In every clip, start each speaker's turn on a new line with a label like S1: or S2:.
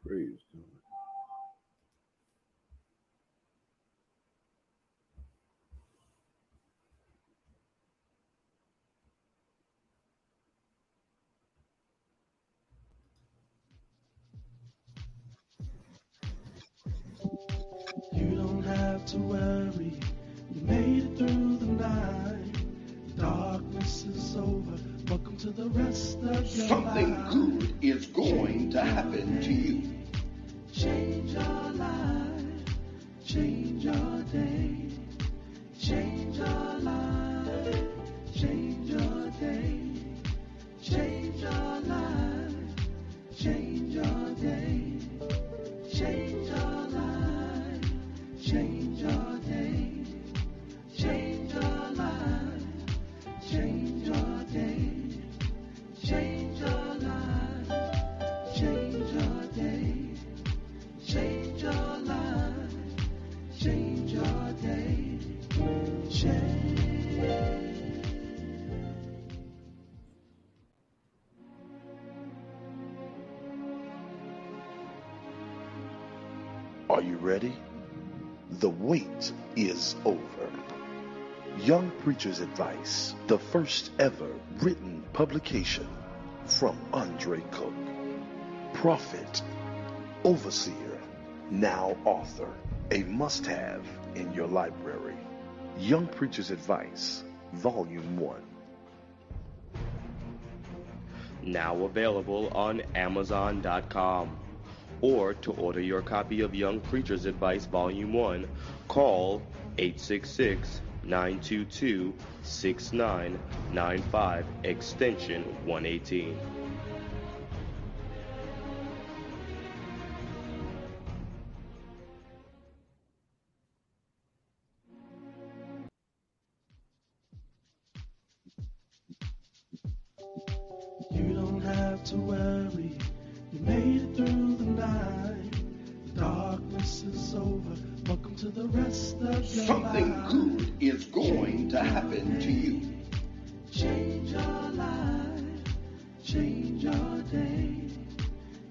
S1: Praise God.
S2: You don't have to worry, you made it through the night. Darkness is over, welcome to the rest of your
S3: Something
S2: life.
S3: good is going to happen to you.
S2: Change your life, change your day, change your life, change your day, change your life, change your day, change your life, change your day, change your life, change your day, change your life, change your day. Change your life, change your day, change.
S4: Are you ready? The wait is over. Young Preacher's Advice, the first ever written publication from Andre Cook, prophet, overseer, now author, a must-have in your library. Young Preacher's Advice, Volume 1.
S5: Now available on Amazon.com. Or to order your copy of Young Preacher's Advice Volume 1, call 866-922-6995, extension 118.
S2: You don't have to worry, you made it through the night. Darkness is over, welcome to the rest of your
S3: Something
S2: life.
S3: good is going to happen to you.
S2: Change your life, change your day,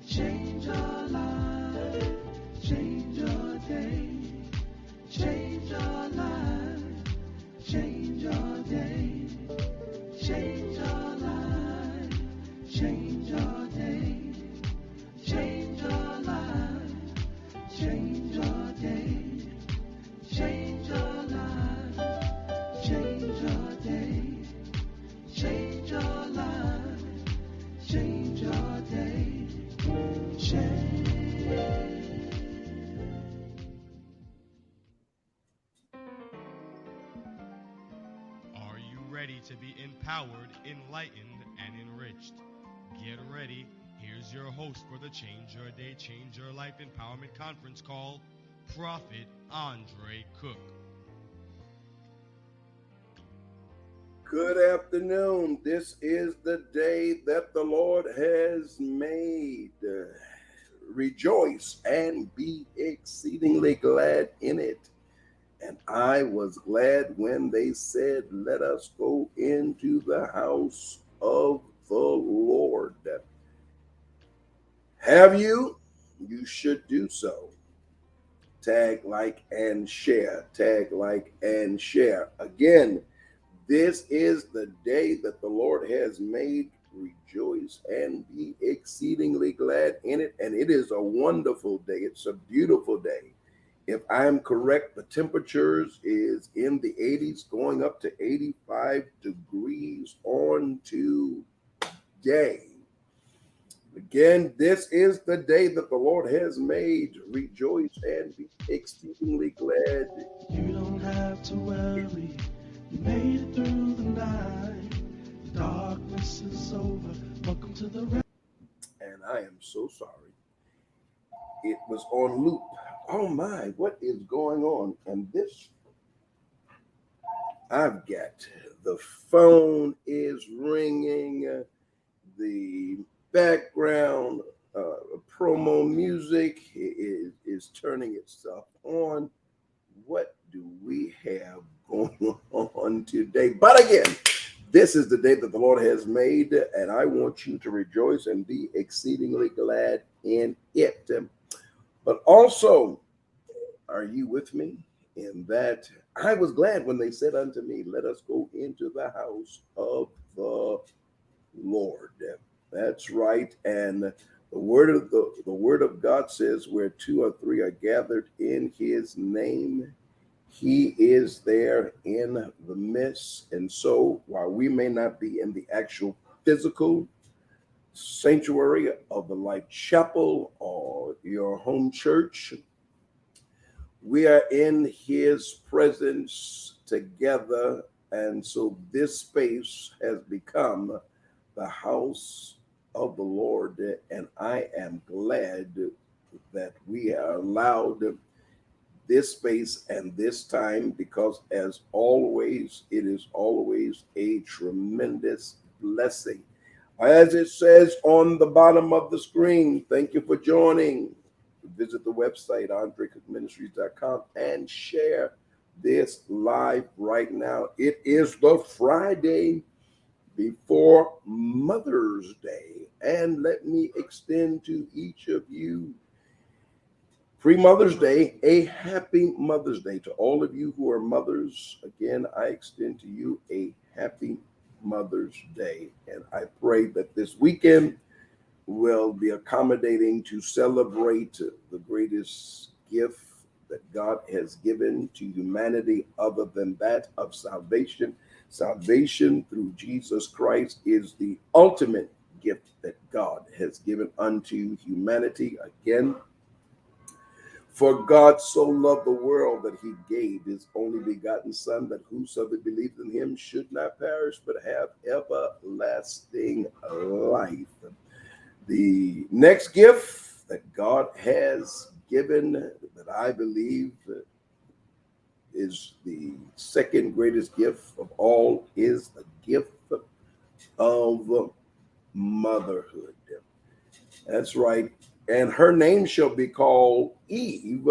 S2: change your life, change your day, change your life, change your day, change your life, change your day, change your life, change your day, change your life, change your day. Change your life, change your day, change.
S6: Are you ready to be empowered, enlightened, and enriched? Get ready. Here's your host for the Change Your Day, Change Your Life Empowerment Conference call, Prophet Andre Cook.
S1: Good afternoon. This is the day that the Lord has made. Rejoice and be exceedingly glad in it. And I was glad when they said, let us go into the house of the Lord. Have you? You should do so. Tag, like, and share. Tag, like, and share. Again, this is the day that the Lord has made. Rejoice and be exceedingly glad in it. And it is a wonderful day. It's a beautiful day. If I'm correct, the temperatures is in the 80s, going up to 85 degrees on today. Again, this is the day that the Lord has made. Rejoice and be exceedingly glad.
S2: You don't have to worry, you made it through the night. Darkness is over, welcome to the rest.
S1: And I am so sorry. It was on loop. Oh my, what is going on? And this, I've got the phone is ringing, the background promo music is turning itself on. What do we have going on today? But again, This is the day that the Lord has made, and I want you to rejoice and be exceedingly glad in it. But also, are you with me in that? I was glad when they said unto me, let us go into the house of the Lord. That's right. And the word of God says, where two or three are gathered in his name, he is there in the midst. And so while we may not be in the actual physical sanctuary of the Life Chapel or your home church, we are in his presence together. And so this space has become the house of the Lord. And I am glad that we are allowed this space and this time, because as always, it is always a tremendous blessing. As it says on the bottom of the screen, thank you for joining. Visit the website, RevAndreCookMinistries.com, and share this live right now. It is the Friday before Mother's Day. And let me extend to each of you, pre-Mother's Day, a happy Mother's Day. To all of you who are mothers, again, I extend to you a happy Mother's Day. And I pray that this weekend will be accommodating to celebrate the greatest gift that God has given to humanity, other than that of salvation. Salvation through Jesus Christ is the ultimate gift that God has given unto humanity. Again, for God so loved the world that he gave his only begotten Son, that whosoever believes in him should not perish but have everlasting life. The next gift that God has given, that I believe is the second greatest gift of all, is the gift of motherhood. That's right. And her name shall be called Eve,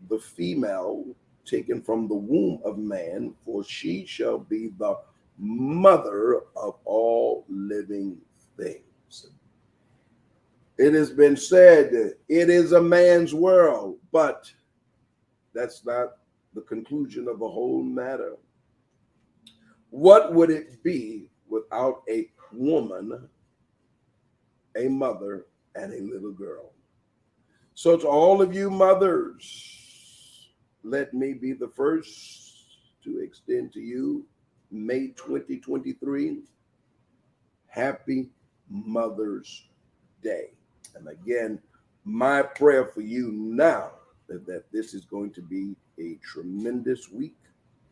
S1: the female, taken from the womb of man, for she shall be the mother of all living things. It has been said it is a man's world, but that's not the conclusion of the whole matter. What would it be without a woman, a mother, and a little girl? So to all of you mothers, let me be the first to extend to you, May 2023, happy Mother's Day. And again, my prayer for you now is that this is going to be a tremendous week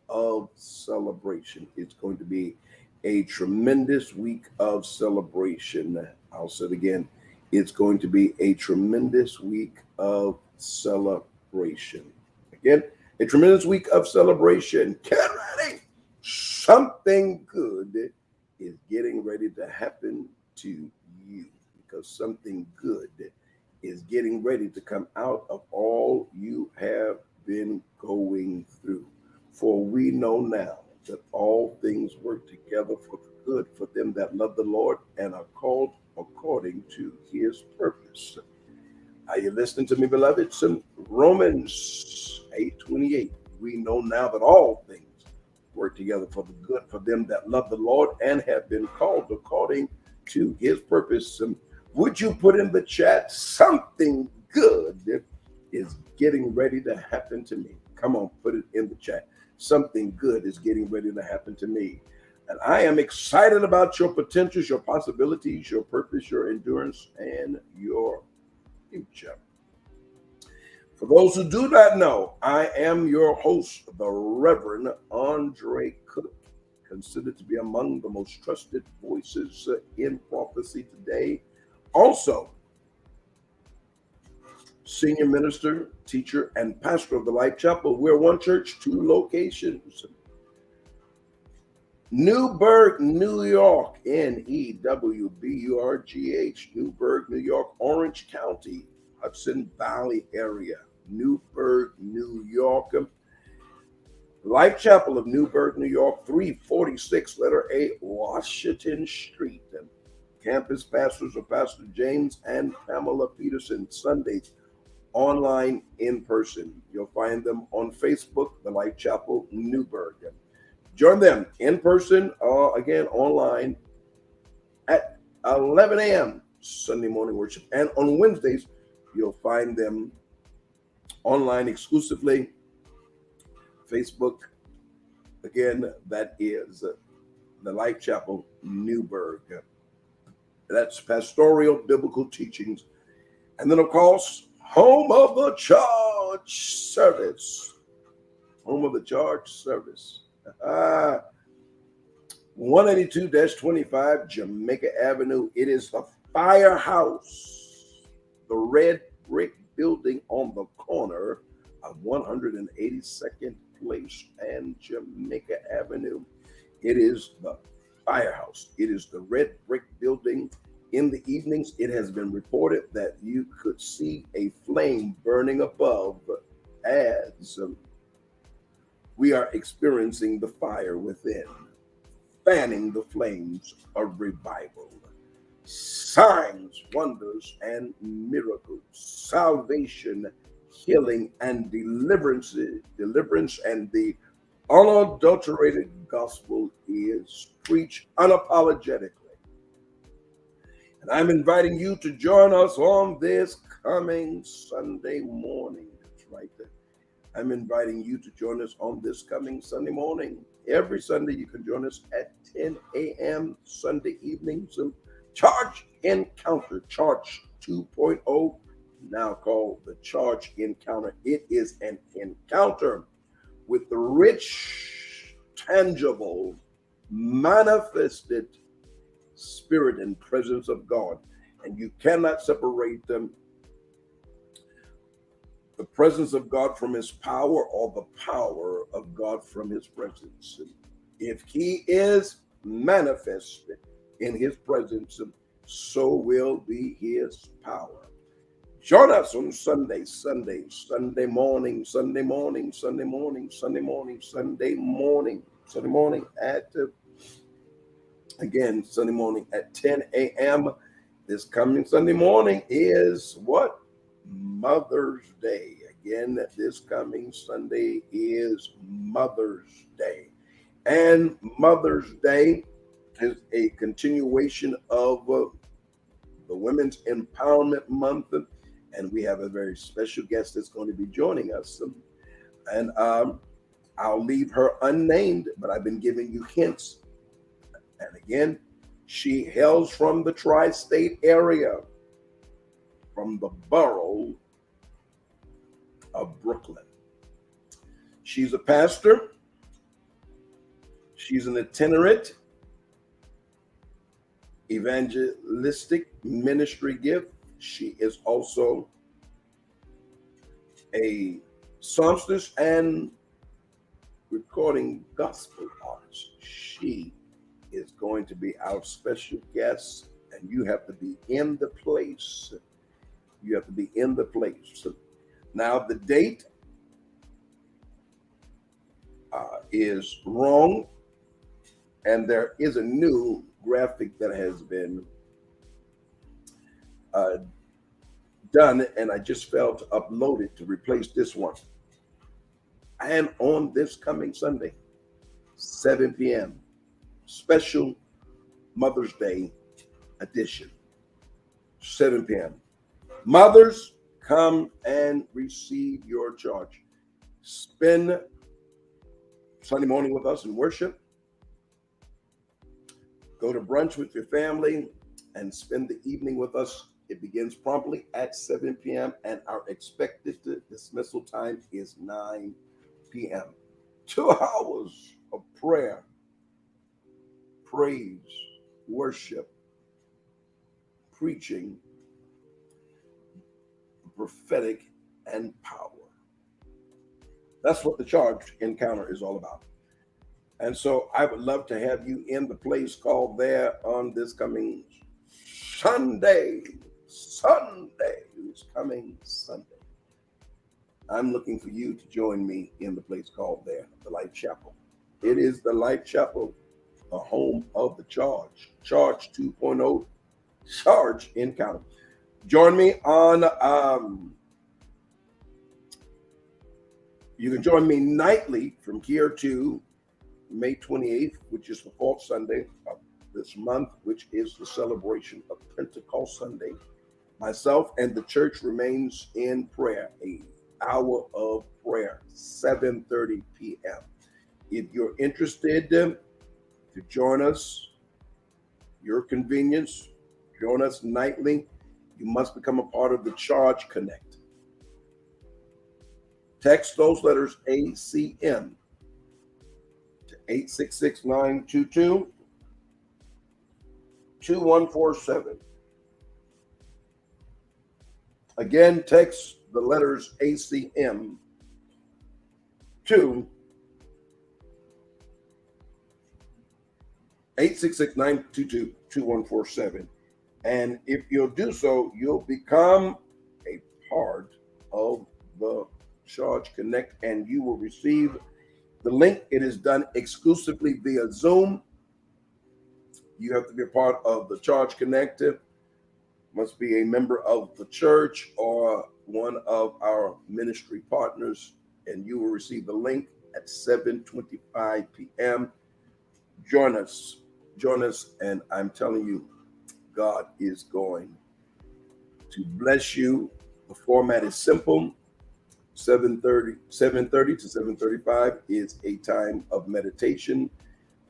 S1: of celebration. It's going to be a tremendous week of celebration. I'll say it again. It's going to be a tremendous week of celebration. Again, a tremendous week of celebration. Get ready. Something good is getting ready to happen to you, because something good is getting ready to come out of all you have been going through. For we know now that all things work together for the good for them that love the Lord and are called according to his purpose. Are you listening to me, beloved? It's in Romans 8:28. We know now that all things work together for the good for them that love the Lord and have been called according to his purpose. Would you put in the chat, something good is getting ready to happen to me? Come on, put it in the chat. Something good is getting ready to happen to me. And I am excited about your potentials, your possibilities, your purpose, your endurance, and your future. For those who do not know, I am your host, the Reverend Andre Cook, considered to be among the most trusted voices in prophecy today. Also, senior minister, teacher, and pastor of the Life Chapel. We're one church, two locations. Newburgh, New York, Newburgh, Newburgh, New York, Orange County, Hudson Valley area, Newburgh, New York. Life Chapel of Newburgh, New York, 346 letter A, Washington Street. And campus pastors are Pastor James and Pamela Peterson, Sundays, online, in person. You'll find them on Facebook, the Life Chapel Newburgh. Join them in person, again, online at 11 a.m. Sunday morning worship. And on Wednesdays, you'll find them online exclusively. Facebook, again, that is the Life Chapel Newburgh. That's pastoral biblical teachings. And then, of course, home of the charge service. Home of the charge service. 182-25 Jamaica Avenue. It is the firehouse, the red brick building on the corner of 182nd Place and Jamaica Avenue. It is the firehouse. It is the red brick building. In the evenings, it has been reported that you could see a flame burning above as we are experiencing the fire within, fanning the flames of revival. Signs, wonders, and miracles, salvation, healing, and deliverance, and the unadulterated gospel is preached unapologetically. And I'm inviting you to join us on this coming Sunday morning. That's right there. I'm inviting you to join us on this coming Sunday morning. Every Sunday, you can join us at 10 a.m. Sunday evenings. Charge Encounter, Charge 2.0, now called the Charge Encounter. It is an encounter with the rich, tangible, manifested Spirit and presence of God. And you cannot separate them, the presence of God from his power, or the power of God from his presence. If he is manifested in his presence, so will be his power. Join us on Sunday morning at again, Sunday morning at 10 a.m. This coming Sunday morning is what? Mother's Day. Again, this coming Sunday is Mother's Day. And Mother's Day is a continuation of the Women's Empowerment Month. And we have a very special guest that's going to be joining us. And I'll leave her unnamed, but I've been giving you hints. And again, she hails from the tri-state area, from the borough of Brooklyn. She's a pastor. She's an itinerant evangelistic ministry gift. She is also a songstress and recording gospel artist. She is going to be our special guest, and you have to be in the place. You have to be in the place. Now, the date is wrong, and there is a new graphic that has been done, and I just failed to upload it to replace this one. And on this coming Sunday, 7 p.m., special Mother's Day edition, 7 p.m. Mothers, come and receive your charge. Spend Sunday morning with us in worship. Go to brunch with your family and spend the evening with us. It begins promptly at 7 p.m. and our expected dismissal time is 9 p.m. 2 hours of prayer, praise, worship, preaching, prophetic, and power. That's what the Charge Encounter is all about. And so I would love to have you in the place called there on this coming Sunday. This coming Sunday. I'm looking for you to join me in the place called there, the Light Chapel. It is the Light Chapel, the home of the Charge 2.0, Charge Encounter. Join me on, you can join me nightly from here to May 28th, which is the fourth Sunday of this month, which is the celebration of Pentecost Sunday. Myself and the church remains in prayer, an hour of prayer, 7:30 p.m. If you're interested to join us, your convenience, join us nightly. You must become a part of the Charge Connect. Text those letters ACM to 866-922-2147. Again, text the letters ACM to 866-922-2147. And if you'll do so, you'll become a part of the Charge Connect, and you will receive the link. It is done exclusively via Zoom. You have to be a part of the Charge Connect, must be a member of the church or one of our ministry partners, and you will receive the link at 7:25 p.m. Join us, and I'm telling you, God is going to bless you. The format is simple. 7:30 to 7:35 is a time of meditation.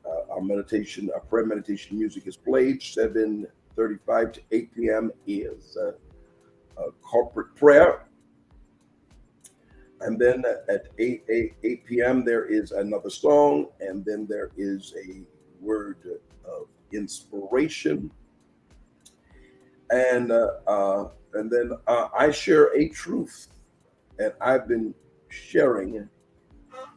S1: Our prayer meditation music is played. 7:35 to 8 p.m. is a corporate prayer. And then at 8 p.m. there is another song, and then there is a word of inspiration. And then I share a truth, and I've been sharing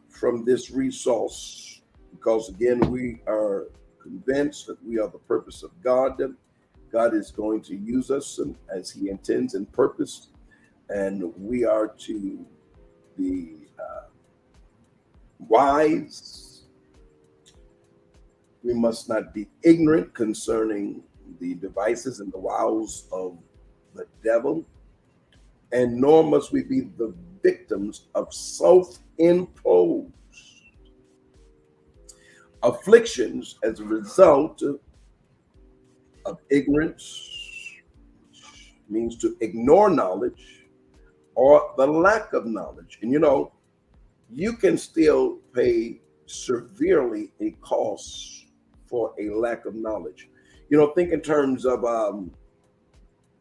S1: from this resource because, again, we are convinced that we are the purpose of God. God is going to use us as He intends and purposed, and we are to be wise. We must not be ignorant concerning the devices and the wiles of the devil, and nor must we be the victims of self-imposed afflictions as a result of ignorance, which means to ignore knowledge, or the lack of knowledge. And you can still pay severely a cost for a lack of knowledge. Think in terms of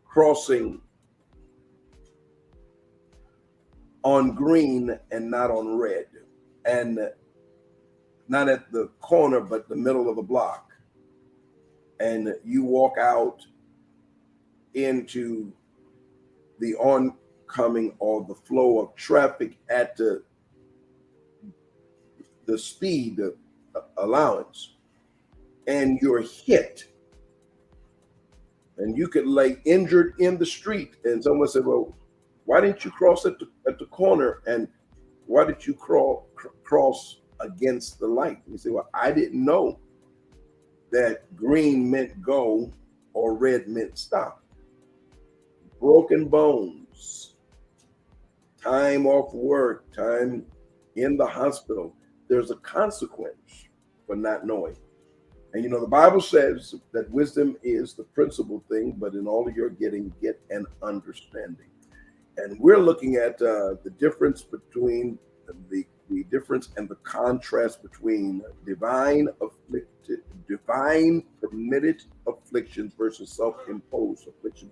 S1: crossing on green and not on red, and not at the corner, but the middle of the block. And you walk out into the oncoming or the flow of traffic at the speed allowance, and you're hit, and you could lay injured in the street. And someone said, well, why didn't you cross at the corner? And why did you cross against the light? And you say, well, I didn't know that green meant go or red meant stop. Broken bones, time off work, time in the hospital. There's a consequence for not knowing. And the Bible says that wisdom is the principal thing, but in all of your getting, get an understanding. And we're looking at the difference between the difference and the contrast between divine permitted afflictions versus self-imposed affliction.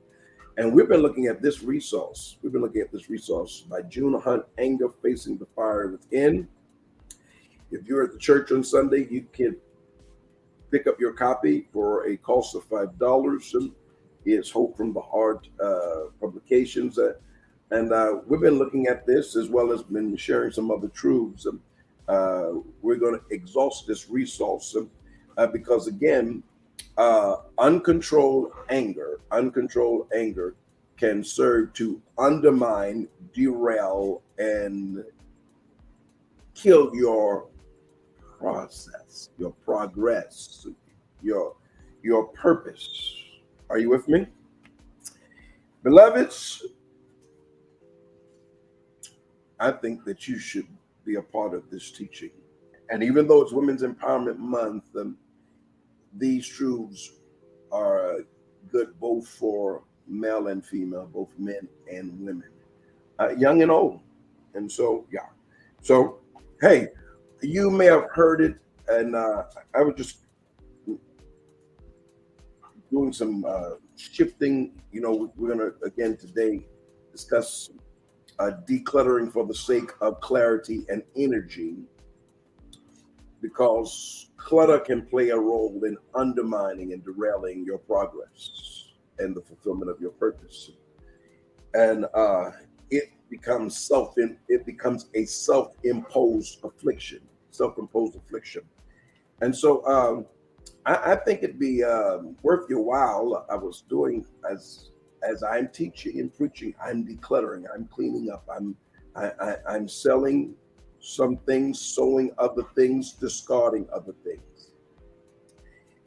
S1: And we've been looking at this resource. By June Hunt, Anger Facing the Fire Within. If you're at the church on Sunday, you can pick up your copy for a cost of $5. It's Hope from the Heart Publications. And we've been looking at this, as well as been sharing some other truths. We're going to exhaust this resource because, again, uncontrolled anger can serve to undermine, derail, and kill your process, your progress, your purpose. Are you with me? Beloveds, I think that you should be a part of this teaching. And even though it's Women's Empowerment Month, these truths are good both for male and female, both men and women, young and old. And so, yeah. So, hey, you may have heard it, and I was just doing some shifting. You know, we're going to, again, today discuss decluttering for the sake of clarity and energy, because clutter can play a role in undermining and derailing your progress and the fulfillment of your purpose. And it becomes a self-imposed affliction. And so I think it'd be worth your while. I was doing as I'm teaching and preaching, I'm decluttering, I'm cleaning up, I'm selling some things, sowing other things, discarding other things.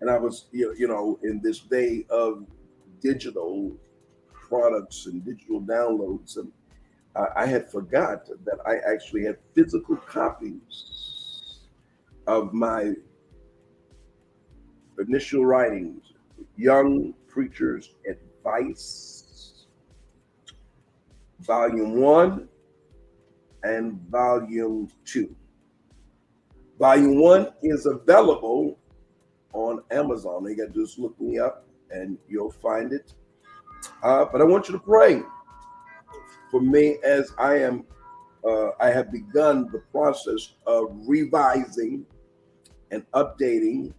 S1: And I was, in this day of digital products and digital downloads, and I had forgot that I actually had physical copies of my initial writings, Young Preachers Advice, Volume 1 and Volume 2. Volume 1 is available on Amazon. You got to just look me up and you'll find it. But I want you to pray for me as I have begun the process of revising and updating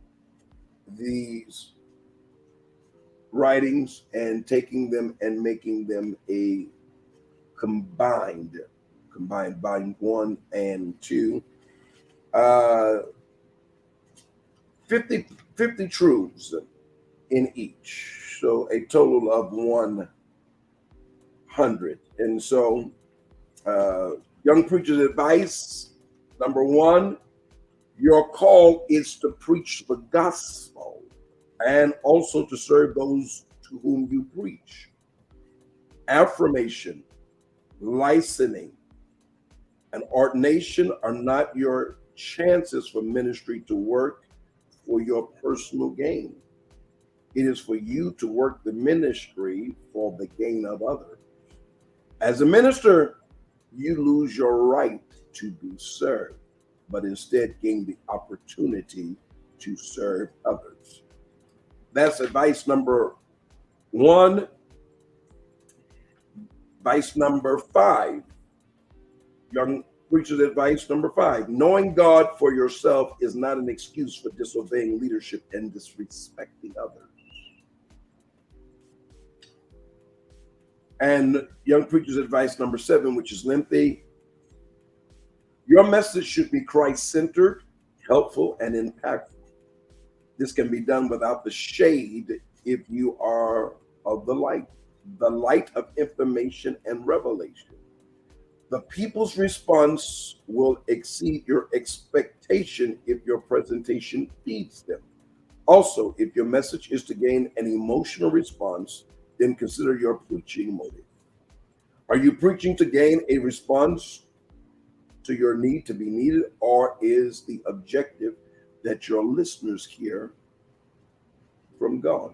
S1: these writings and taking them and making them a combined volume 1 and 2, 50 truths in each, so a total of 100. And so Young Preacher's Advice, number 1, your call is to preach the gospel and also to serve those to whom you preach. Affirmation, licensing, and ordination are not your chances for ministry to work for your personal gain. It is for you to work the ministry for the gain of others. As a minister, you lose your right to be served, but instead gain the opportunity to serve others. That's advice number 1. Advice number 5. Young Preacher's Advice number 5. Knowing God for yourself is not an excuse for disobeying leadership and disrespecting others. And Young Preacher's Advice number 7, which is lengthy. Your message should be Christ-centered, helpful, and impactful. This can be done without the shade if you are of the light of information and revelation. The people's response will exceed your expectation if your presentation feeds them. Also, if your message is to gain an emotional response, then consider your preaching motive. Are you preaching to gain a response to your need to be needed, or is the objective that your listeners hear from God?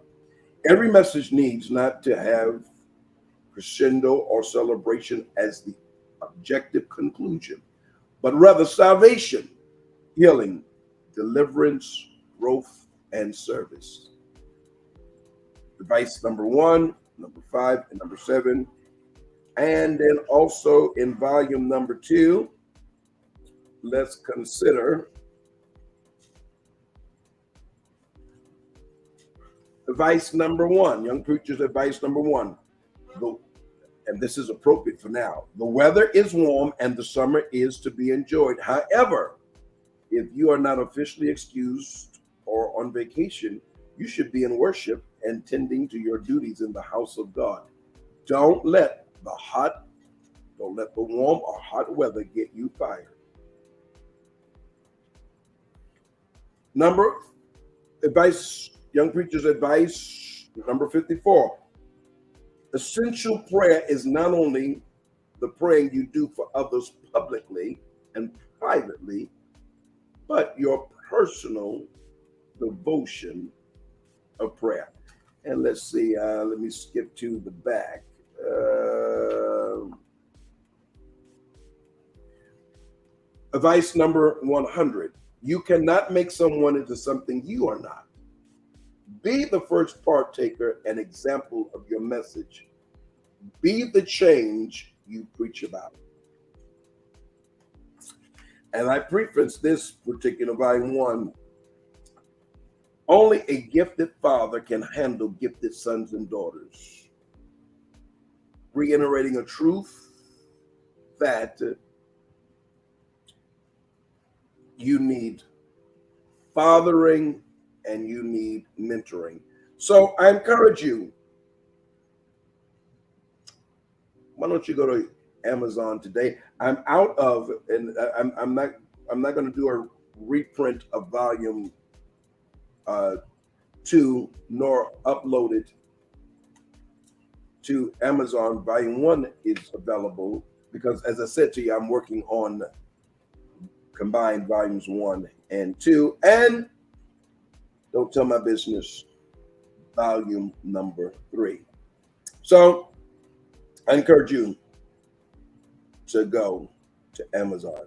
S1: Every message needs not to have crescendo or celebration as the objective conclusion, but rather salvation, healing, deliverance, growth, and service. Advice number 1, number 5, and number 7. And then also in volume number 2, let's consider advice number 1, Young Preacher's Advice number 1. And this is appropriate for now. The weather is warm and the summer is to be enjoyed. However, if you are not officially excused or on vacation, you should be in worship and tending to your duties in the house of God. Don't let the hot Don't let the warm or hot weather get you fired. Young preachers advice number 54. Essential prayer is not only the praying you do for others publicly and privately, but your personal devotion of prayer. And let's see, let me skip to the back. Advice number 100. You cannot make someone into something you are not. Be the first partaker and example of your message. Be the change you preach about. And I preface this particular volume 1. Only a gifted father can handle gifted sons and daughters. Reiterating a truth that you need fathering and you need mentoring. So I encourage you, why don't you go to Amazon today? I'm out of, and I'm not going to do a reprint of volume 2 nor upload it to Amazon. Volume 1 is available because, as I said to you, I'm working on combined volumes 1 and 2, and Don't Tell My Business, volume number 3. So I encourage you to go to Amazon.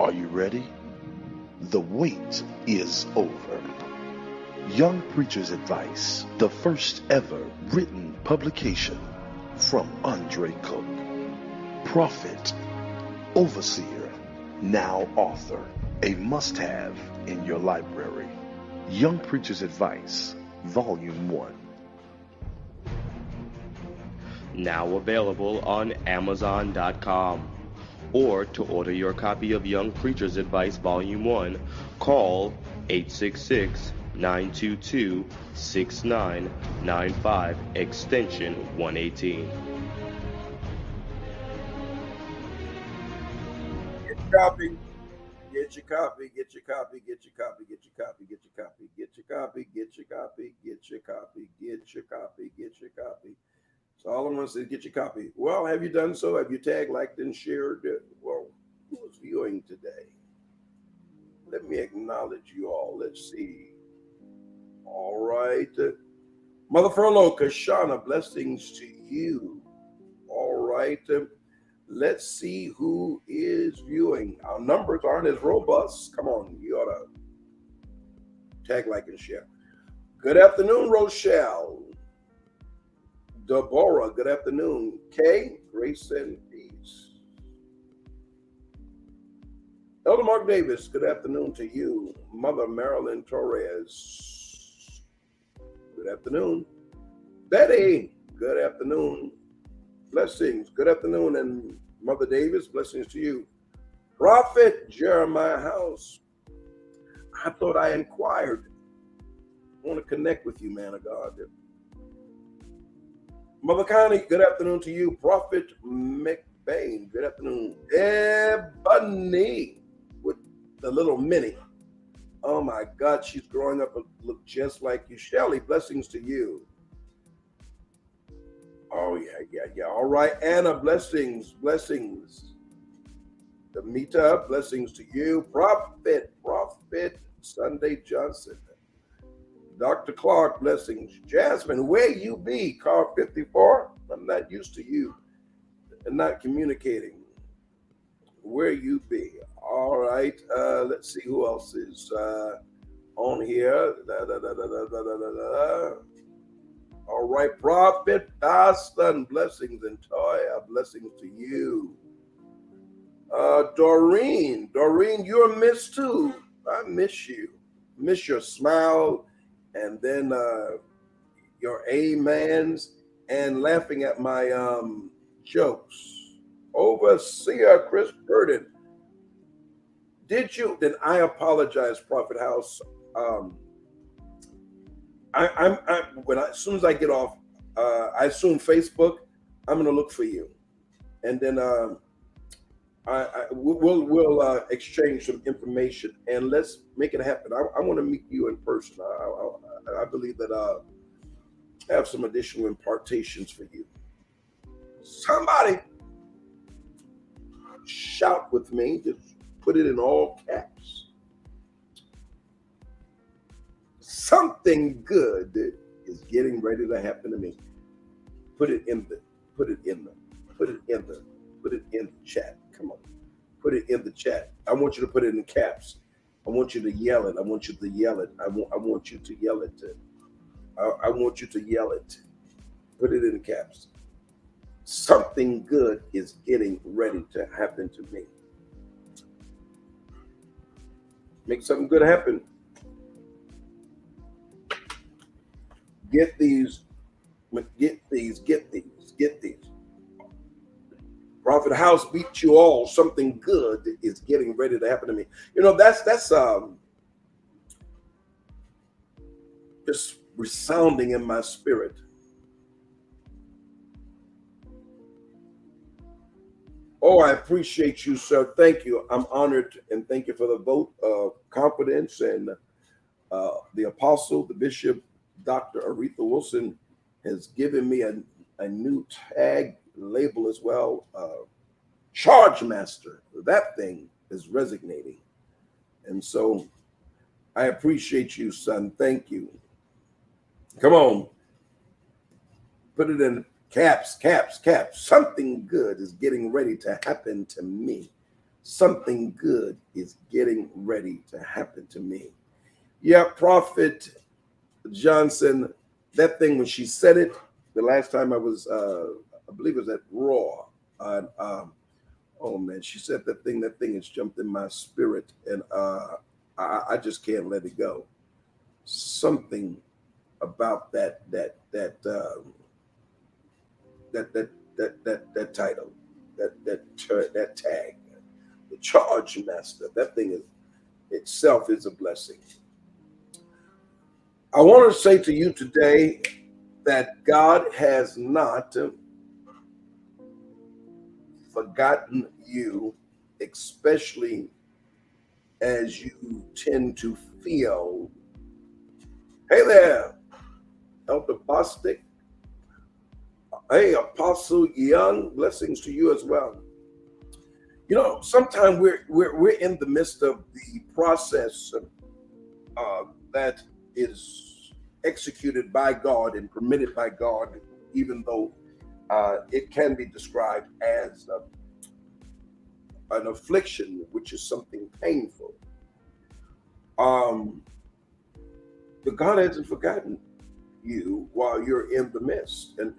S4: Are you ready? The wait is over. Young Preacher's Advice, the first ever written publication from RevAndreCook, prophet, overseer, now author, a must-have in your library. Young Preacher's Advice, Volume 1.
S5: Now available on Amazon.com. Or to order your copy of Young Preacher's Advice Volume 1, call 866-922-6995, extension 118.
S1: Get your copy. Get your copy. Get your copy. Get your copy. Get your copy. Get your copy. Get your copy. Get your copy. Get your copy. Get your copy. Get your copy. So all I want to say is get your copy. Well, have you done so? Have you tagged, liked, and shared? Well, who's viewing today? Let me acknowledge you all. Let's see. All right. Mother Furlough, Kashana, blessings to you. All right. Let's see who is viewing. Our numbers aren't as robust. Come on, you ought to tag, like, and share. Good afternoon, Rochelle. Deborah, good afternoon. Kay, grace and peace. Elder Mark Davis, good afternoon to you. Mother Marilyn Torres, good afternoon. Betty, good afternoon. Blessings, good afternoon. And Mother Davis, blessings to you. Prophet Jeremiah House, I thought I inquired. I want to connect with you, man of God. Mother Connie, good afternoon to you. Prophet McBain, good afternoon. Ebony with the little mini. Oh my God, she's growing up and look just like you. Shelly, blessings to you. Oh yeah. All right, Anna, blessings. Damita, blessings to you. Prophet Sunday Johnson. Dr. Clark, blessings. Jasmine, where you be? Car 54. I'm not used to you and not communicating. Where you be? All right. Let's see who else is on here. All right. Prophet Boston, blessings. And Toya, blessings to you. Doreen, you're missed too. I miss you. Miss your smile. And then your amens and laughing at my jokes. Overseer Chris Burden, did you? Then I apologize, Prophet House. As soon as I get off, I assume Facebook. I'm gonna look for you, and then we'll exchange some information and let's make it happen. I want to meet you in person. I believe that I have some additional impartations for you. Somebody shout with me. Just put it in all caps. Something good is getting ready to happen to me. Put it in the chat. Come on. Put it in the chat. I want you to put it in caps. I want you to yell it. I want you to yell it. I want you to yell it. I want you to yell it. Put it in caps. Something good is getting ready to happen to me. Make something good happen. Get these. Prophet House beat you all. Something good is getting ready to happen to me. You know, that's just resounding in my spirit. Oh, I appreciate you, sir. Thank you. I'm honored, and thank you for the vote of confidence. And the apostle, the bishop, Dr. Aretha Wilson, has given me a new tag label as well. Charge master. That thing is resonating. And so I appreciate you, son. Thank you. Come on. Put it in caps. Something good is getting ready to happen to me. Something good is getting ready to happen to me. Yeah, Prophet Johnson, that thing, when she said it, the last time I was, I believe it was at Raw. Oh man, she said that thing has jumped in my spirit, and I just can't let it go. Something about that title, that tag, the charge master. That thing itself is a blessing. I want to say to you today that God has not forgotten you, especially as you tend to feel. Hey there, Elder Bostic. Hey, Apostle Young, blessings to you as well. You know, sometimes we're in the midst of the process that is executed by God and permitted by God, even though it can be described as an affliction, which is something painful. But God hasn't forgotten you while you're in the midst, and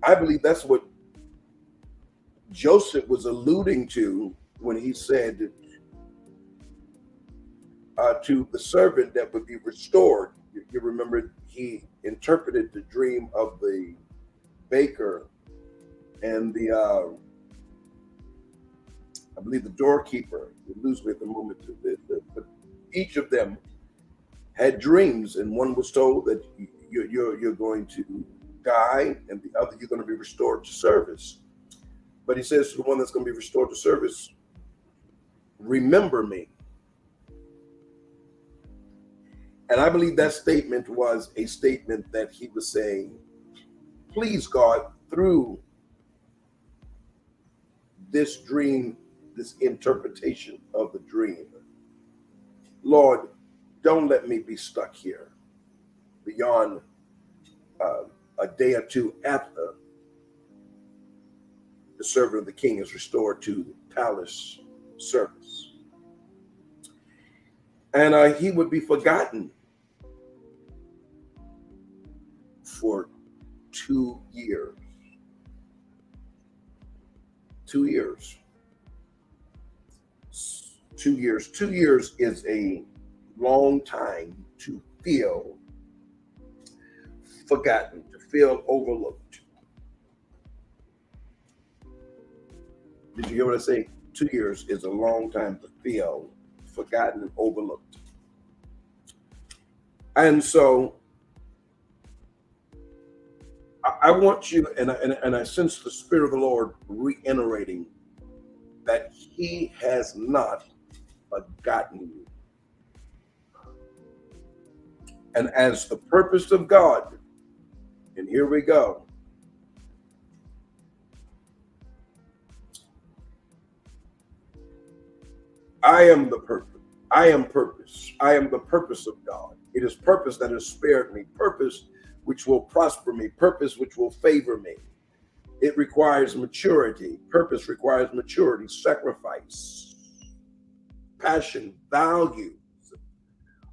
S1: I believe that's what Joseph was alluding to when he said to the servant that would be restored. You remember he interpreted the dream of the baker and the I believe the doorkeeper. You lose me at the moment. But each of them had dreams, and one was told that you're going to die, and the other you're going to be restored to service. But he says to the one that's going to be restored to service, remember me. And I believe that statement was a statement that he was saying, please God, through this dream, this interpretation of the dream, Lord, don't let me be stuck here beyond a day or two after the servant of the king is restored to palace service. And he would be forgotten for 2 years. 2 years. 2 years. 2 years is a long time to feel forgotten, to feel overlooked. Did you hear what I say? 2 years is a long time to feel forgotten and overlooked. And so I want you, and I sense the Spirit of the Lord reiterating that He has not forgotten you. And as the purpose of God, and here we go. I am the purpose. I am purpose. I am the purpose of God. It is purpose that has spared me, purpose which will prosper me, purpose which will favor me. It requires maturity. Purpose requires maturity, sacrifice, passion, values.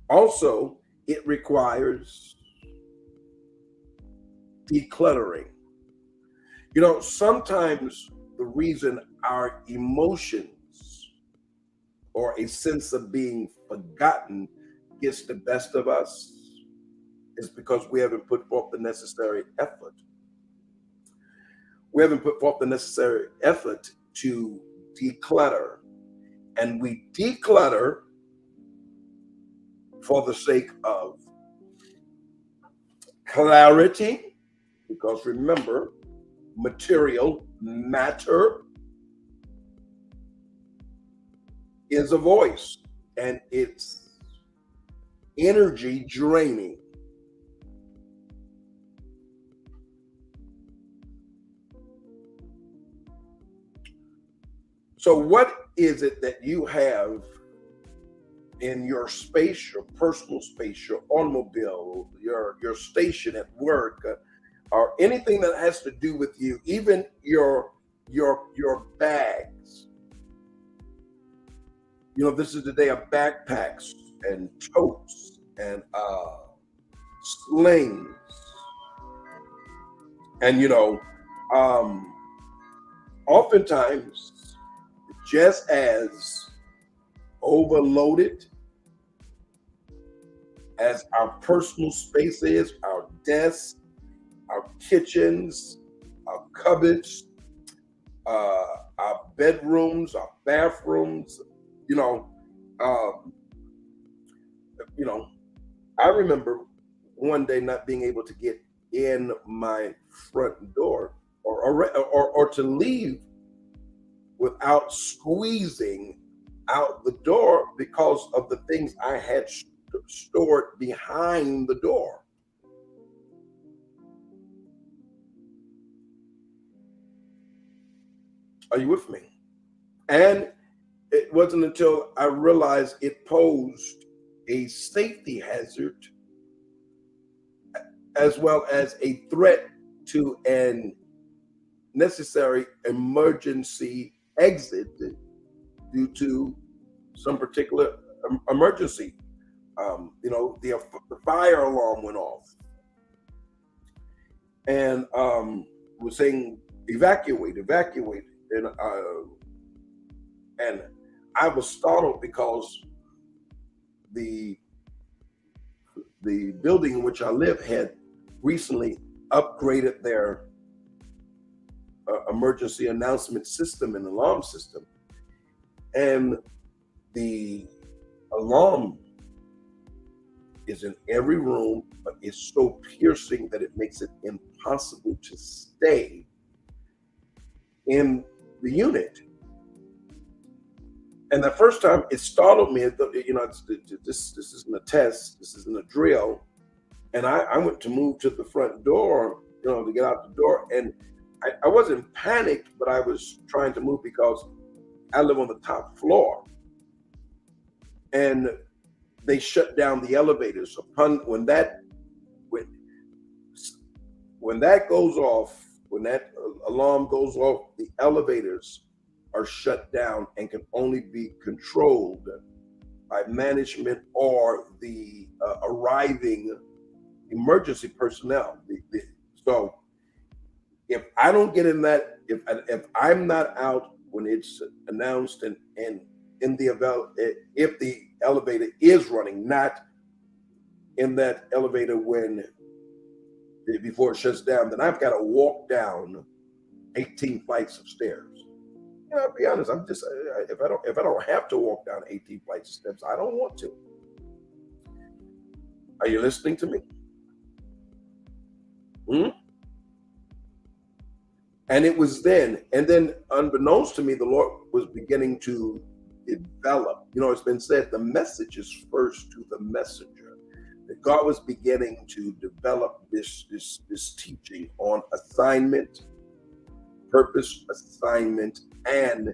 S1: Also, it requires decluttering. You know, sometimes the reason our emotions or a sense of being forgotten gets the best of us is because we haven't put forth the necessary effort. We haven't put forth the necessary effort to declutter. And we declutter for the sake of clarity, because remember, material matter is a voice and it's energy draining. So what is it that you have in your space, your personal space, your automobile, your station at work, or anything that has to do with you, even your bags? You know, this is the day of backpacks and totes and slings. And you know, oftentimes, just as overloaded as our personal space is, our desks, our kitchens, our cupboards, our bedrooms, our bathrooms, you know, I remember one day not being able to get in my front door or to leave without squeezing out the door because of the things I had stored behind the door. Are you with me? And it wasn't until I realized it posed a safety hazard as well as a threat to an necessary emergency exit due to some particular emergency. The fire alarm went off and was saying evacuate, and I was startled because the building in which I live had recently upgraded their emergency announcement system and alarm system, and the alarm is in every room, but it's so piercing that it makes it impossible to stay in the unit. And the first time it startled me, this isn't a test, this isn't a drill. And I went to move to the front door, to get out the door. And I wasn't panicked, but I was trying to move because I live on the top floor. And they shut down the elevators. When that goes off, when that alarm goes off, the elevators are shut down and can only be controlled by management or the arriving emergency personnel. So if I don't get in that, if I'm not out when it's announced and if the elevator is running, not in that elevator before it shuts down, then I've got to walk down 18 flights of stairs. I'll be honest. I'm just if I don't have to walk down 18 flights of steps, I don't want to. Are you listening to me? And it was then, and then unbeknownst to me, the Lord was beginning to develop. You know, it's been said the message is first to the messenger. That God was beginning to develop this teaching on assignment, purpose, assignment, and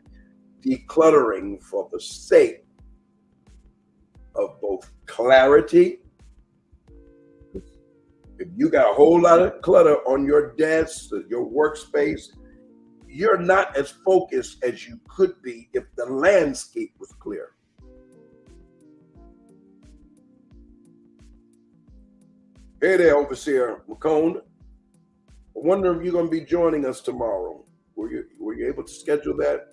S1: decluttering for the sake of both clarity. If you got a whole lot of clutter on your desk, your workspace, you're not as focused as you could be if the landscape was clear. Hey there, Overseer McCone. I wonder if you're going to be joining us tomorrow. Were you able to schedule that?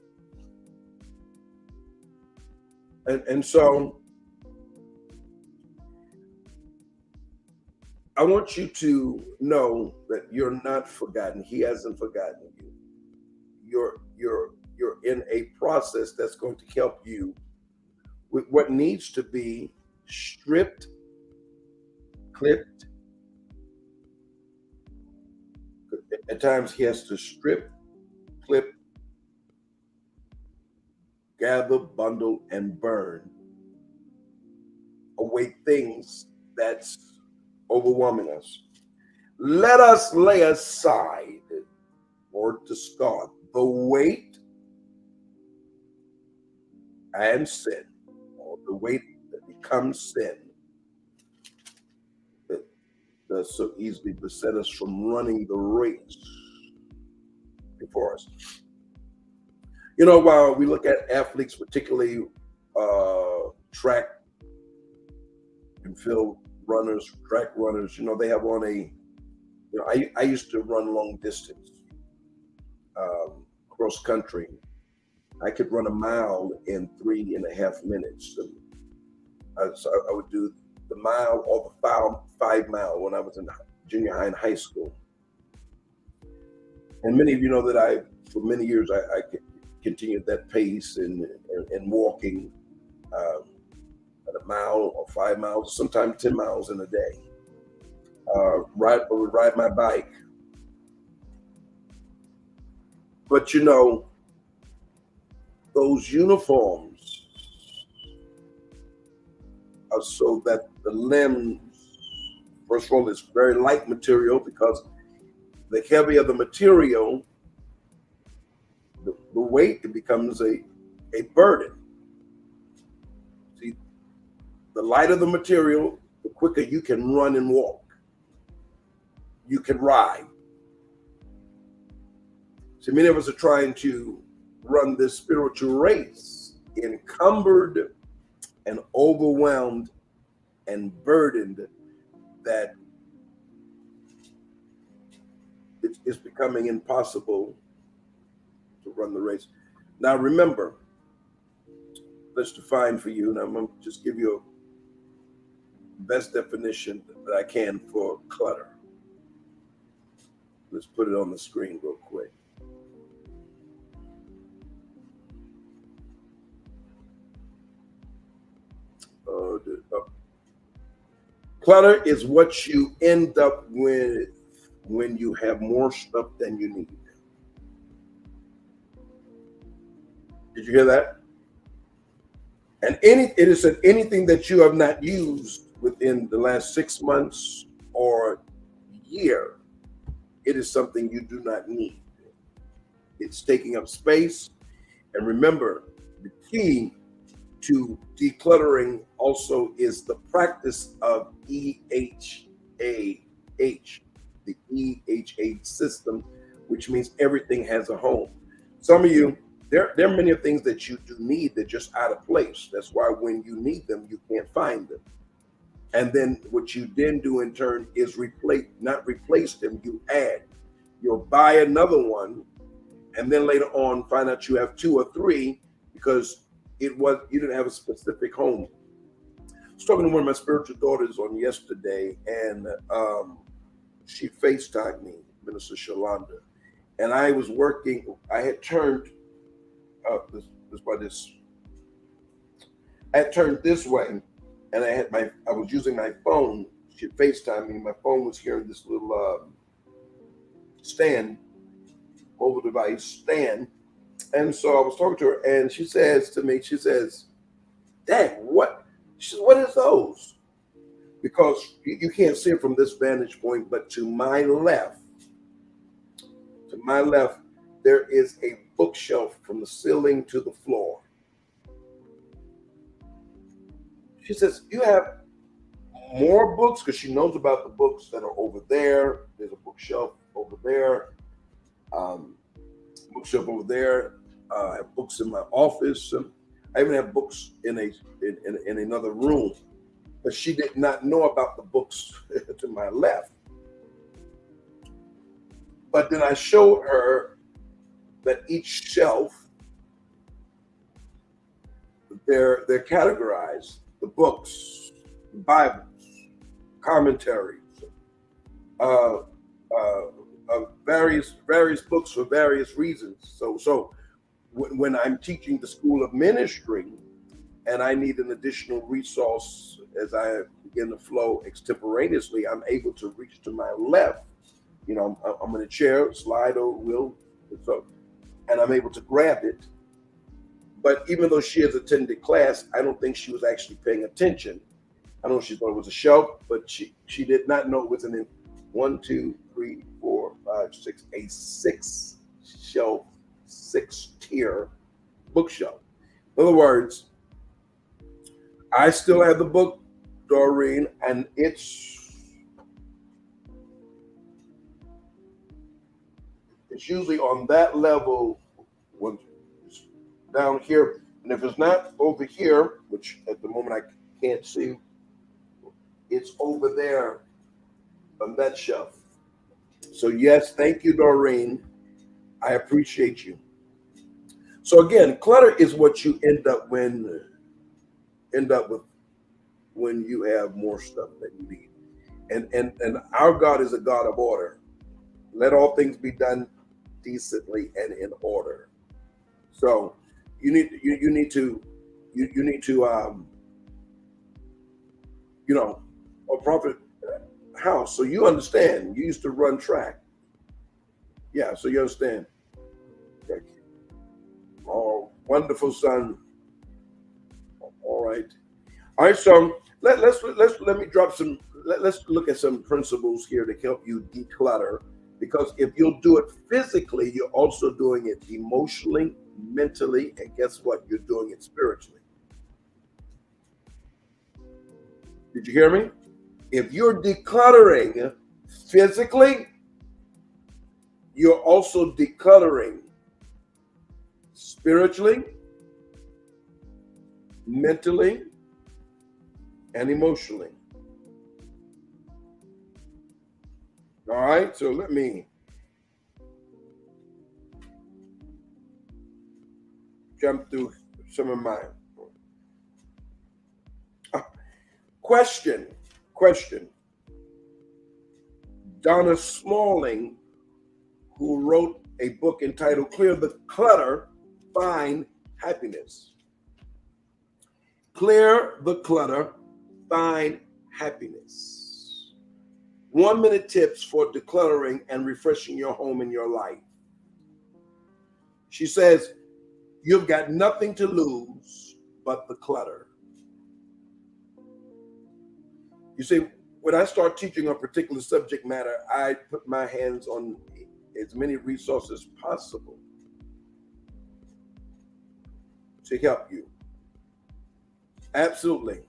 S1: And so I want you to know that you're not forgotten. He hasn't forgotten you. You're in a process that's going to help you with what needs to be stripped, clipped. At times he has to strip, clip, gather, bundle, and burn away things that's overwhelming us. Let us lay aside or discard the weight and sin, or the weight that becomes sin, that does so easily beset us from running the race before us. You know, while we look at athletes, particularly track and field runners, track runners, you know, they have on I used to run long distance, cross country. I could run a mile in 3.5 minutes. So I would do the mile or the 5 mile when I was in junior high and high school. And many of you know that for many years, I continued that pace and walking at a mile or 5 miles, sometimes 10 miles in a day. Ride my bike. But you know, those uniforms are so that the limbs, first of all, it's very light material, because the heavier the material, the weight, it becomes a burden. See, the lighter the material, the quicker you can run and walk. You can ride. So many of us are trying to run this spiritual race encumbered and overwhelmed and burdened, that it's becoming impossible to run the race. Now remember, let's define for you, and I'm going to just give you a best definition that I can for clutter. Let's put it on the screen real quick. Clutter is what you end up with when you have more stuff than you need. Did you hear that? And it is anything that you have not used within the last 6 months or year. It is something you do not need. It's taking up space. And remember, the key to decluttering also is the practice of EHAH, the EHA system, which means everything has a home. Some of you, there are many things that you do need that are just out of place. That's why when you need them, you can't find them. And then what you then do in turn is not replace them, you add. You'll buy another one, and then later on find out you have 2 or 3 because you didn't have a specific home. I was talking to one of my spiritual daughters on yesterday, and she FaceTimed me, Minister Shalonda, and I was working. I had turned I had turned this way, and I was using my phone she FaceTimed me. My phone was here in this little stand, mobile device stand. And so I was talking to her, and she says to me, she says, Dad, what? She says, what is those? Because you can't see it from this vantage point, but to my left, there is a bookshelf from the ceiling to the floor. She says, you have more books? Because she knows about the books that are over there. There's a bookshelf over there. Bookshelf over there. I have books in my office. I even have books in another room. But she did not know about the books to my left. But then I showed her that each shelf, they're categorized. The books, Bibles, commentaries, various books for various reasons. So when I'm teaching the School of Ministry and I need an additional resource as I begin to flow extemporaneously, I'm able to reach to my left. You know, I'm in a chair, slide or wheel, and I'm able to grab it. But even though she has attended class, I don't think she was actually paying attention. I don't know if she thought it was a shelf, but she did not know it was an 1, 2, 3, 4, 5, 6, a 6 shelf, 6-tier bookshelf. In other words, I still have the book, Doreen, and it's usually on that level when it's down here. And if it's not over here, which at the moment I can't see, it's over there on that shelf. So yes, thank you, Doreen. I appreciate you. So again, clutter is what you end up with when you have more stuff that you need. And our God is a God of order. Let all things be done decently and in order. So you need to a prophet house. So you understand. You used to run track. Yeah, so you understand. Oh, wonderful son. All right. So let me drop some. Let's look at some principles here to help you declutter. Because if you'll do it physically, you're also doing it emotionally, mentally, and guess what? You're doing it spiritually. Did you hear me? If you're decluttering physically, you're also decluttering spiritually, mentally, and emotionally. All right, so let me jump through some of mine. Question. Donna Smalling, who wrote a book entitled Clear the Clutter, Find Happiness. Clear the clutter, find happiness. 1-minute tips for decluttering and refreshing your home and your life. She says, you've got nothing to lose but the clutter. You see, when I start teaching a particular subject matter, I put my hands on as many resources as possible to help you. Absolutely.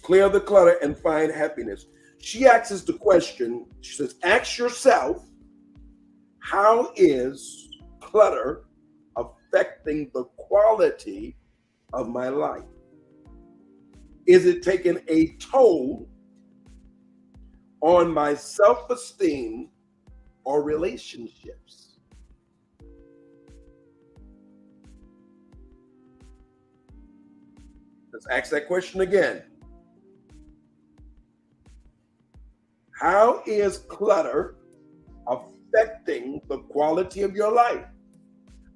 S1: Clear the clutter and find happiness. She asks the question, she says, ask yourself, how is clutter affecting the quality of my life? Is it taking a toll on my self-esteem or relationships? Let's ask that question again. How is clutter affecting the quality of your life?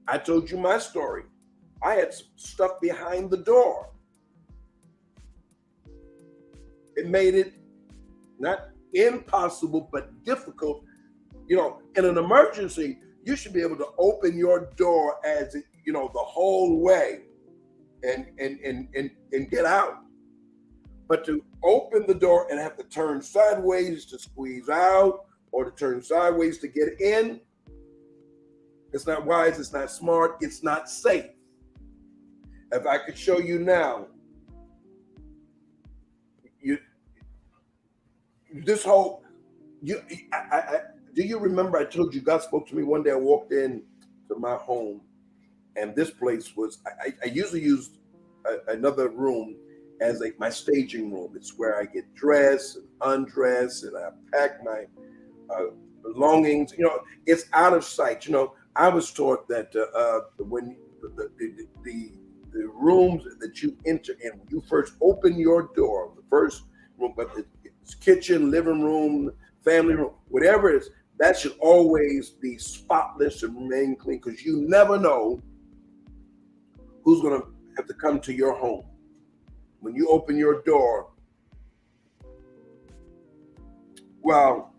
S1: I told you my story. I had stuff behind the door. It made it not impossible, but difficult. You know, in an emergency, you should be able to open your door as it, you know, the whole way and get out. But to open the door and have to turn sideways to squeeze out or to turn sideways to get in, it's not wise, it's not smart, it's not safe. If I could show you now, do you remember I told you God spoke to me one day? I walked in to my home, and this place was, I usually use another room as my staging room. It's where I get dressed and undressed, and I pack my belongings. You know, it's out of sight. You know, I was taught that when the rooms that you enter in, when you first open your door, the first room, but it's kitchen, living room, family room, whatever it is, that should always be spotless and remain clean, because you never know who's going to have to come to your home. When you open your door, well,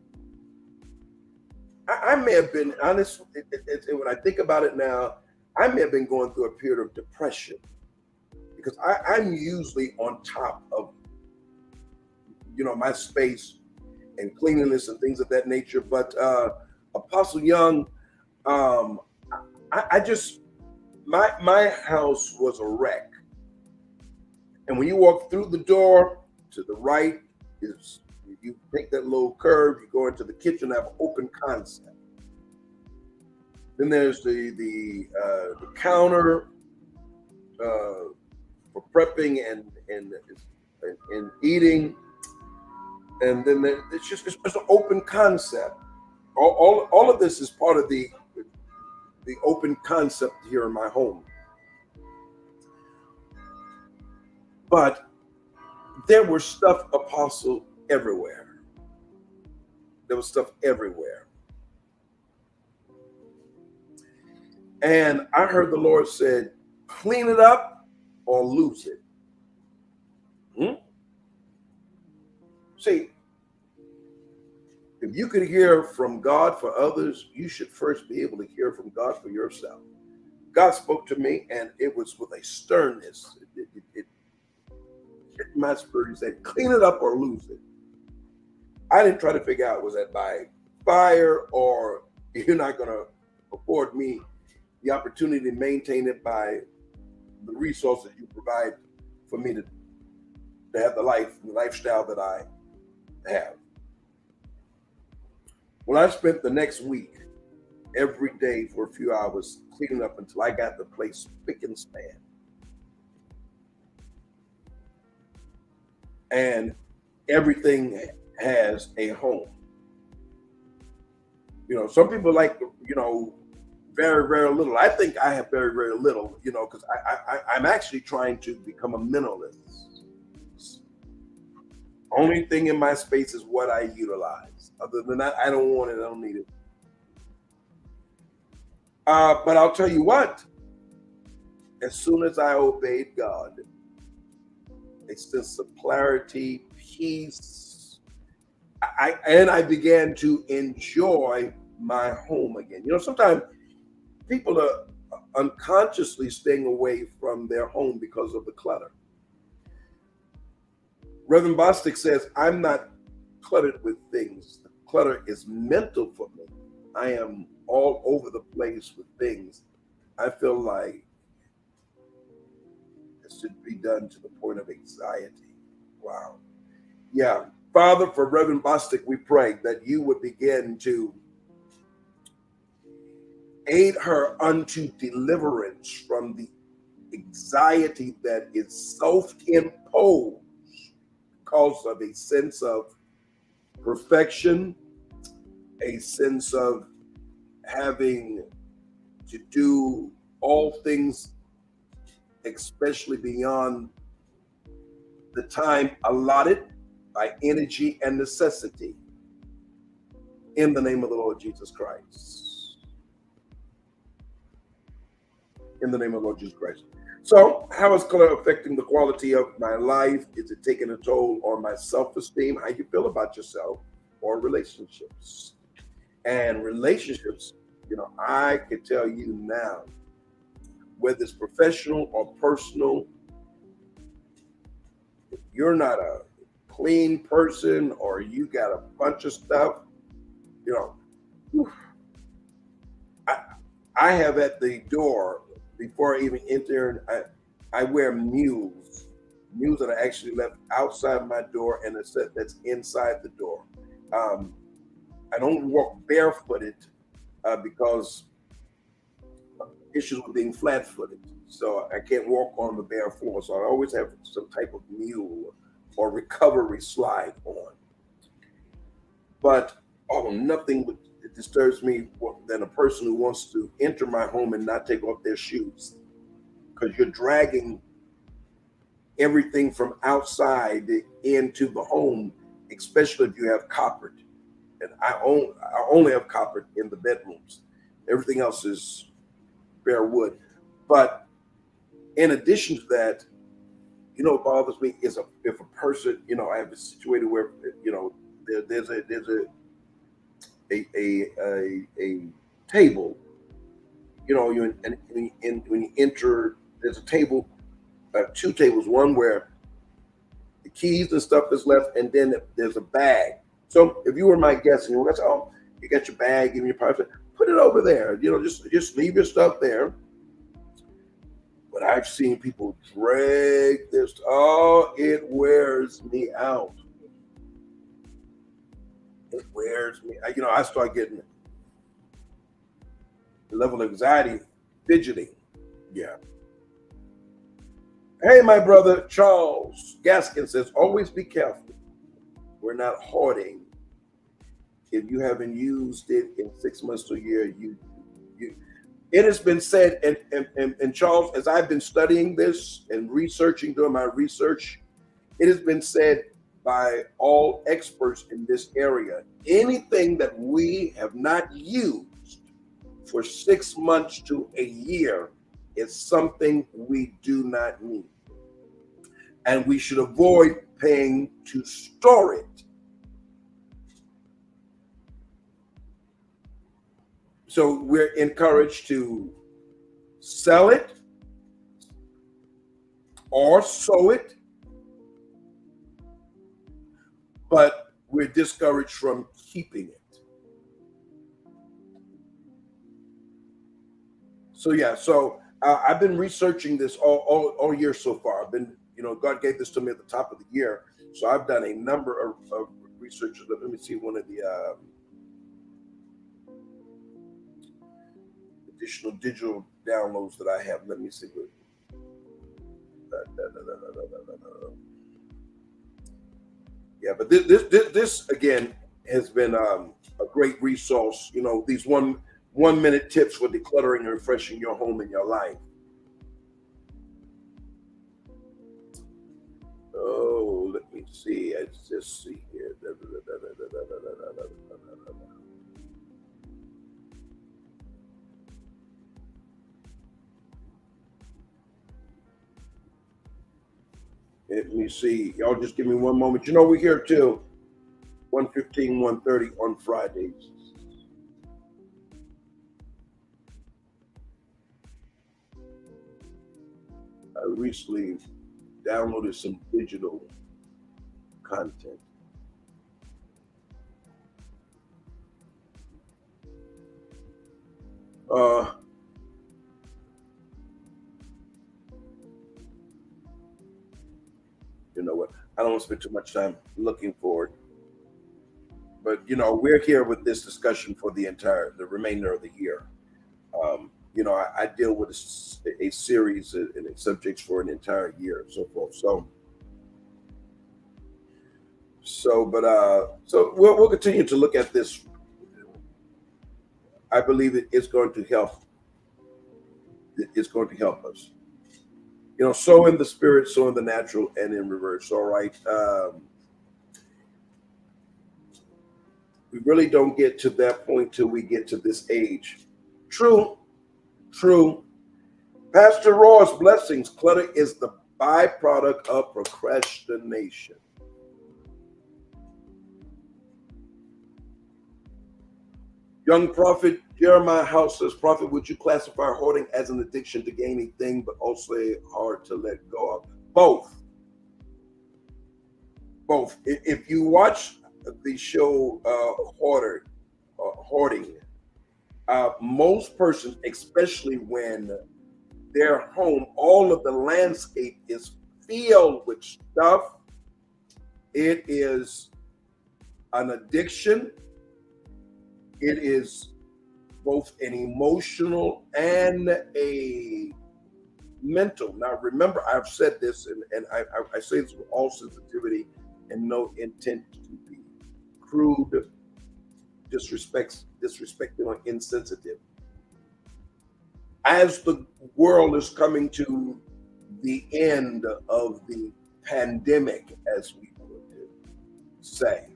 S1: I may have been honest, when I think about it now, I may have been going through a period of depression, because I'm usually on top of, you know, my space and cleanliness and things of that nature. But Apostle Young, I just, my house was a wreck. And when you walk through the door, to the right is, you take that little curve, you go into the kitchen, have an open concept. Then there's the counter for prepping and eating, and then it's an open concept. All of this is part of the open concept here in my home. But there was stuff, Apostle, everywhere. There was stuff everywhere. And I heard the Lord said, clean it up or lose it. See, if you could hear from God for others, you should first be able to hear from God for yourself. God spoke to me, and it was with a sternness. It hit my spirit. He said, clean it up or lose it. I didn't try to figure out, was that by fire, or you're not going to afford me the opportunity to maintain it by the resources you provide for me to have the lifestyle that I have. Well, I spent the next week every day for a few hours cleaning up until I got the place spick and span. And everything has a home. You know, some people like, you know, very, very little. I think I have very, very little, you know, because I'm actually trying to become a minimalist. Only thing in my space is what I utilize. Other than that, I don't want it. I don't need it. But I'll tell you what, as soon as I obeyed God, a sense of clarity, peace, I began to enjoy my home again. You know, sometimes people are unconsciously staying away from their home because of the clutter. Reverend Bostic says, I'm not cluttered with things. The clutter is mental for me. I am all over the place with things. I feel like it should be done to the point of anxiety. Wow. Yeah. Father, for Reverend Bostic, we pray that you would begin to aid her unto deliverance from the anxiety that is self-imposed because of a sense of perfection, a sense of having to do all things, especially beyond the time allotted by energy and necessity. In the name of the Lord Jesus Christ. in the name of Lord Jesus Christ. So, how is color affecting the quality of my life? Is it taking a toll on my self-esteem? How you feel about yourself, or relationships? And relationships, I can tell you now, whether it's professional or personal, if you're not a clean person or you got a bunch of stuff, I have at the door, before I even enter, I wear mules that are actually left outside my door and a set that's inside the door. I don't walk barefooted because issues with being flat-footed. So I can't walk on the bare floor. So I always have some type of mule or recovery slide on. But nothing disturbs me than a person who wants to enter my home and not take off their shoes, because you're dragging everything from outside into the home, especially if you have carpet. And I only have carpet in the bedrooms. Everything else is bare wood. But in addition to that, what bothers me is if a person, I have a situation where, there's a table, and when you enter, there's a table, two tables, one where the keys and stuff is left, and then there's a bag. So if you were my guest and you were going to say, oh, you got your bag in your pocket, put it over there, just leave your stuff there. But I've seen people drag this. Oh, it wears me out. It wears me. I start getting the level of anxiety, fidgeting. Yeah. Hey, my brother Charles Gaskin says, always be careful. We're not hoarding. If you haven't used it in 6 months to a year, it has been said, and Charles, as I've been studying this and doing my research, it has been said by all experts in this area, anything that we have not used for 6 months to a year is something we do not need. And we should avoid paying to store it. So we're encouraged to sell it or sow it, but we're discouraged from keeping it. So I've been researching this all year so far. I've been, God gave this to me at the top of the year. So I've done a number of research. Let me see one of the additional digital downloads that I have. Let me see. Yeah, but this again has been a great resource. These one minute tips for decluttering and refreshing your home and your life. Oh, let me see. I just see here. Let me see. Y'all just give me one moment. We're here till 1:15, 1:30 on Fridays. I recently downloaded some digital content. You know what? I don't want to spend too much time looking for it. But, we're here with this discussion for the remainder of the year. I deal with a series and subjects for an entire year and so forth. So we'll continue to look at this. I believe it's going to help. It's going to help us. So in the spirit, so in the natural, and in reverse. All right. We really don't get to that point till we get to this age. True. Pastor Ross, blessings. Clutter is the byproduct of procrastination. Young prophet Jeremiah House says, Prophet, would you classify hoarding as an addiction to gain a thing, but also hard to let go of? Both. Both. If you watch the show Hoarding, most persons, especially when their home, all of the landscape is filled with stuff, it is an addiction. It is both an emotional and a mental. Now, remember, I've said this, and I say this with all sensitivity and no intent to be crude, disrespectful, or insensitive. As the world is coming to the end of the pandemic, as we would say,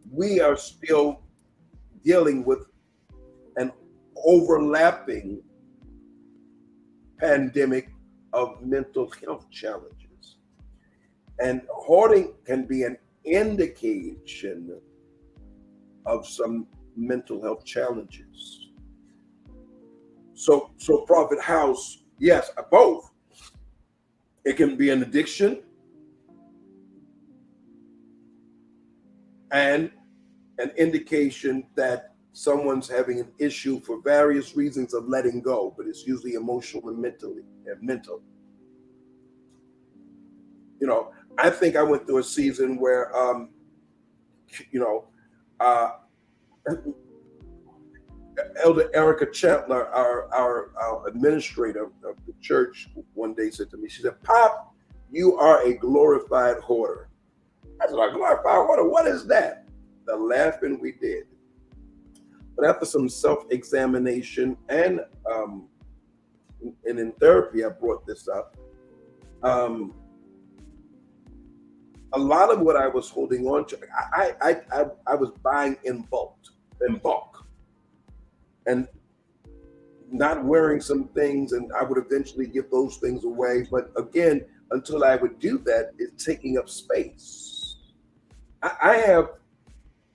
S1: we are still dealing with an overlapping pandemic of mental health challenges. And hoarding can be an indication of some mental health challenges. So Prophet House, yes, both. It can be an addiction and an indication that someone's having an issue for various reasons of letting go, but it's usually emotional and mental. You know, I think I went through a season where, Elder Erica Chandler, our administrator of the church, one day said to me, she said, Pop, you are a glorified hoarder. I said, a glorified hoarder? What is that? The laughing we did. But after some self-examination and in therapy, I brought this up. A lot of what I was holding on to, I was buying in bulk, and not wearing some things, and I would eventually give those things away. But again, until I would do that, it's taking up space. I have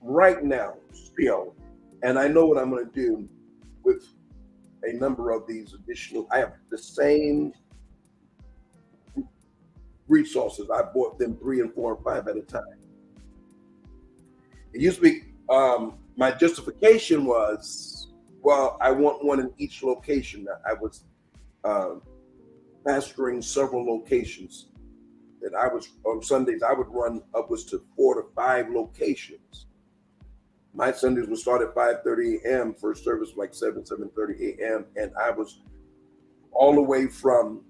S1: right now still, and I know what I'm going to do with a number of these additional. I have the same resources. I bought them 3 and 4 and 5 at a time. It used to be my justification was, well, I want one in each location. I was pastoring several locations, and I was on Sundays I would run upwards to 4 to 5 locations. My Sundays would start at 5:30 a.m. First service like 7:30 a.m. and I was all the way from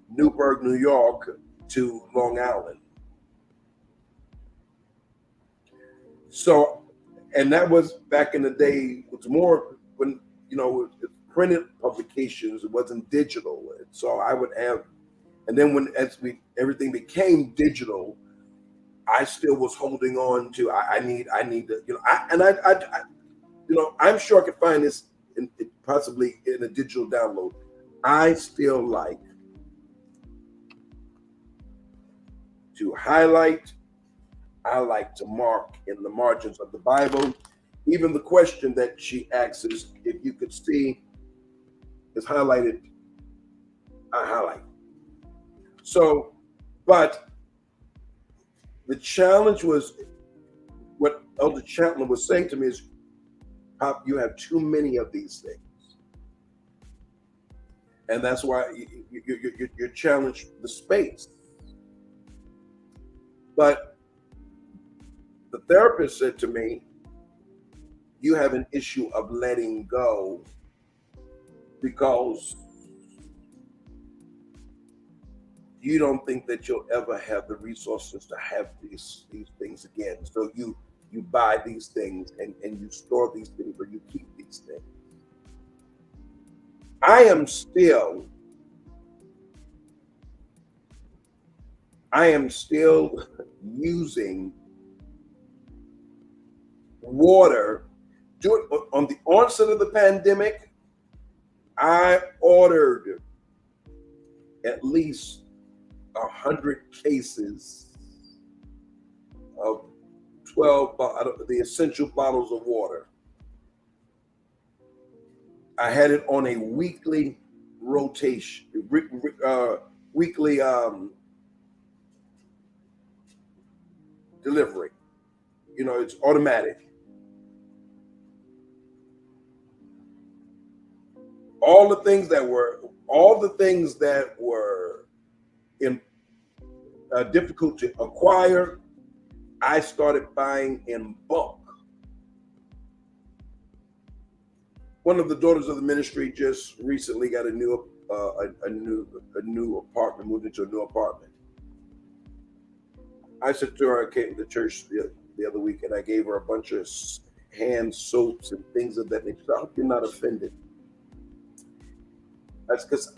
S1: Newburgh, New York to Long Island. So, and that was back in the day. It was more when, you know, printed publications. It wasn't digital. And so I would have, and then everything became digital, I still was holding on to. I need to, you know, I'm sure I could find this possibly in a digital download. I still like to highlight. I like to mark in the margins of the Bible. Even the question that she asks is, if you could see, is highlighted. I highlight. So, but the challenge was what Elder Chandler was saying to me is, Pop, you have too many of these things. And that's why you're challenged the space. But the therapist said to me, you have an issue of letting go because you don't think that you'll ever have the resources to have these things again. So you buy these things and you store these things, or you keep these things. I am still using water. On the onset of the pandemic, I ordered at least 100 cases of 12 the essential bottles of water. I had it on a weekly rotation, weekly delivery. You know, it's automatic. All the things that were in difficult to acquire, I started buying in bulk. One of the daughters of the ministry just recently got a new apartment, moved into a new apartment. I said to her, I came to church the other week, and I gave her a bunch of hand soaps and things of that nature. I hope you're not offended. That's because,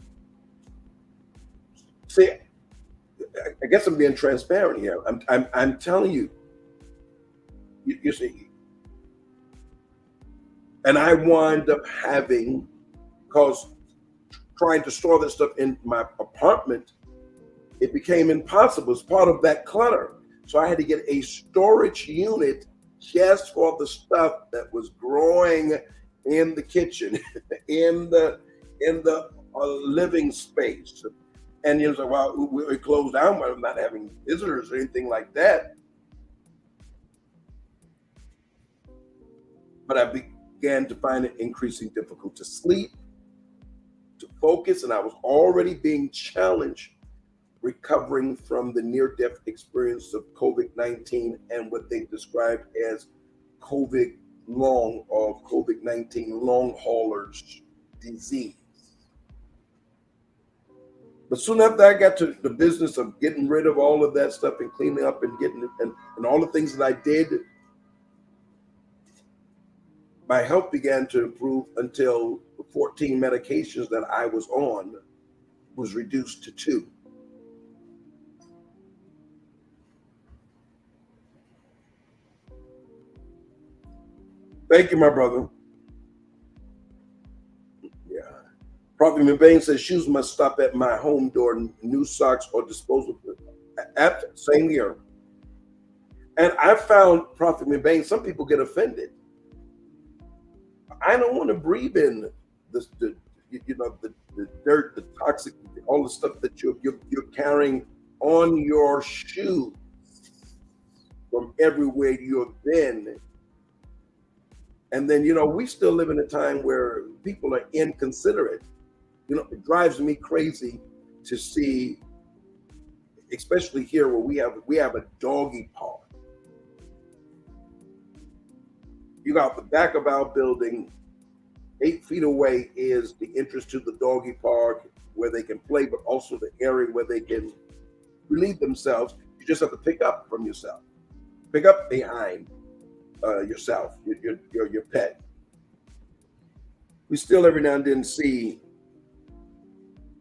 S1: see, I guess I'm being transparent here. I'm telling you, you see, and I wind up having, because trying to store this stuff in my apartment, it became impossible. It's part of that clutter. So I had to get a storage unit just for the stuff that was growing in the kitchen, in the living space. And you know, well, we closed down. I'm not having visitors or anything like that. But I began to find it increasingly difficult to sleep, to focus, and I was already being challenged recovering from the near-death experience of COVID-19 and what they described as COVID-19 long haulers disease. But soon after I got to the business of getting rid of all of that stuff and cleaning up and getting and all the things that I did, my health began to improve until the 14 medications that I was on was reduced to 2. Thank you, my brother. Yeah. Prophet McBain says shoes must stop at my home door, new socks or disposable. Same here. And I found, Prophet McBain, some people get offended. I don't want to breathe in the dirt, the toxic, all the stuff that you're carrying on your shoes from everywhere you've been. And then, you know, we still live in a time where people are inconsiderate. You know, it drives me crazy to see, especially here where we have a doggy park. You got the back of our building, 8 feet away is the entrance to the doggy park where they can play, but also the area where they can relieve themselves. You just have to pick up from yourself, pick up behind yourself, your pet. We still every now and then see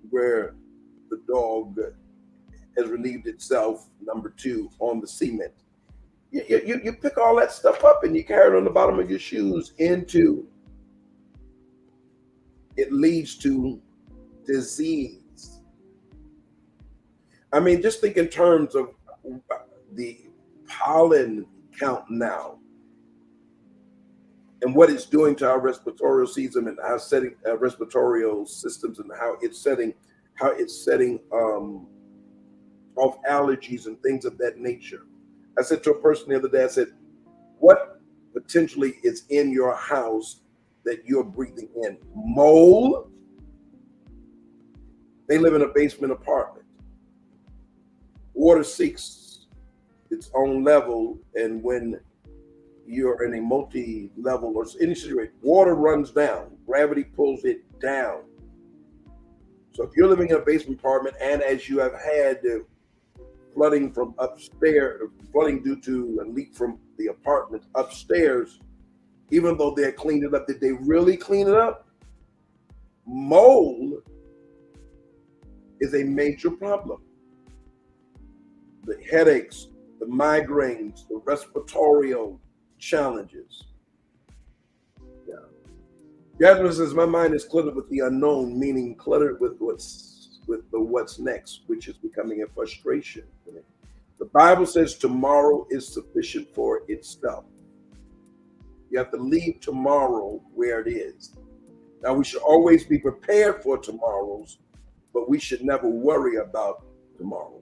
S1: where the dog has relieved itself, number 2, on the cement. You pick all that stuff up and you carry it on the bottom of your shoes into, it leads to disease. I mean, just think in terms of the pollen count now and what it's doing to our respiratory system and our setting respiratory systems and how it's setting off allergies and things of that nature. I said to a person the other day, I said, what potentially is in your house that you're breathing in? Mold? They live in a basement apartment. Water seeks its own level, and when you're in a multi-level or any situation, water runs down. Gravity pulls it down. So if you're living in a basement apartment, and as you have had flooding from upstairs, flooding due to a leak from the apartment upstairs, even though they had cleaned it up, did they really clean it up? Mold is a major problem. The headaches, the migraines, the respiratory challenges. Yeah. Jasmine says, my mind is cluttered with the unknown, meaning cluttered with what's with the what's next, which is becoming a frustration. The Bible says tomorrow is sufficient for itself. You have to leave tomorrow where it is. Now, we should always be prepared for tomorrows, but we should never worry about tomorrow.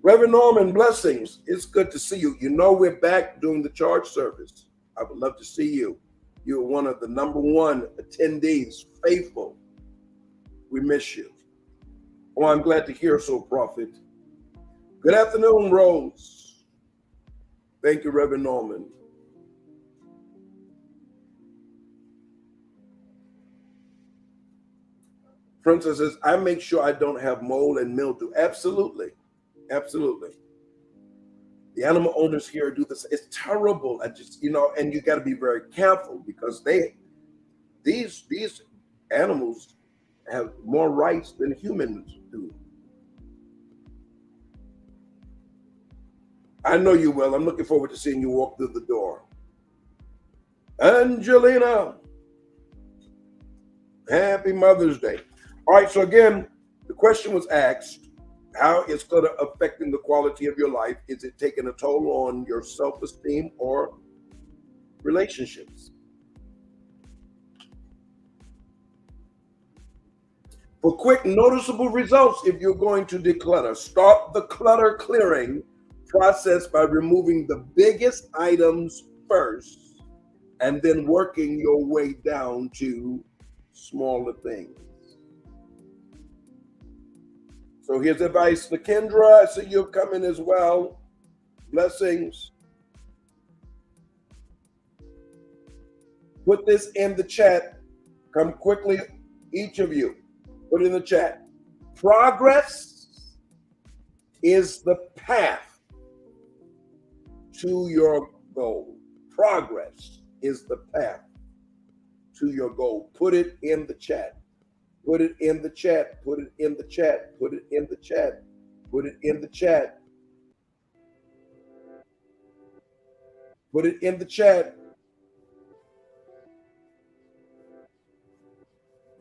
S1: Reverend Norman, blessings. It's good to see you. You know we're back doing the charge service. I would love to see you. You're one of the #1 attendees, faithful. We miss you. Oh, I'm glad to hear so, Prophet. Good afternoon, Rose. Thank you, Reverend Norman. Princess says, I make sure I don't have mold and mildew. Absolutely. Absolutely. The animal owners here do this. It's terrible. I just, and you got to be very careful because these animals have more rights than humans do. I know you will. I'm looking forward to seeing you walk through the door. Angelina, happy Mother's Day. All right, so again, the question was asked, how is clutter affecting the quality of your life? Is it taking a toll on your self-esteem or relationships? For quick, noticeable results, if you're going to declutter, start the clutter clearing process by removing the biggest items first and then working your way down to smaller things. So here's advice to Kendra. I see you're coming as well. Blessings. Put this in the chat. Come quickly, each of you. Put it in the chat. Progress is the path to your goal. Progress is the path to your goal. Put it in the chat. Put it in the chat. Put it in the chat. Put it in the chat. Put it in the chat. Put it in the chat.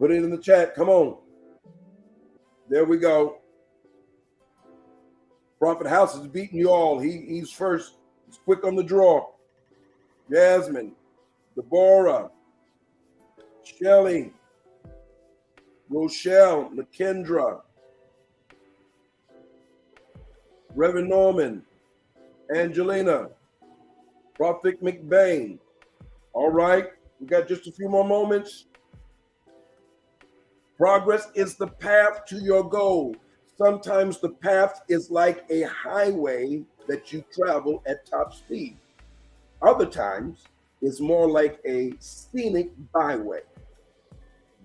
S1: Put it in the chat. Come on. There we go. Prophet House is beating you all. He's first. He's quick on the draw. Jasmine, Deborah, Shelly, Rochelle, McKendra, Reverend Norman, Angelina, Prophet McBain. All right, we got just a few more moments. Progress is the path to your goal. Sometimes the path is like a highway that you travel at top speed. Other times, it's more like a scenic byway.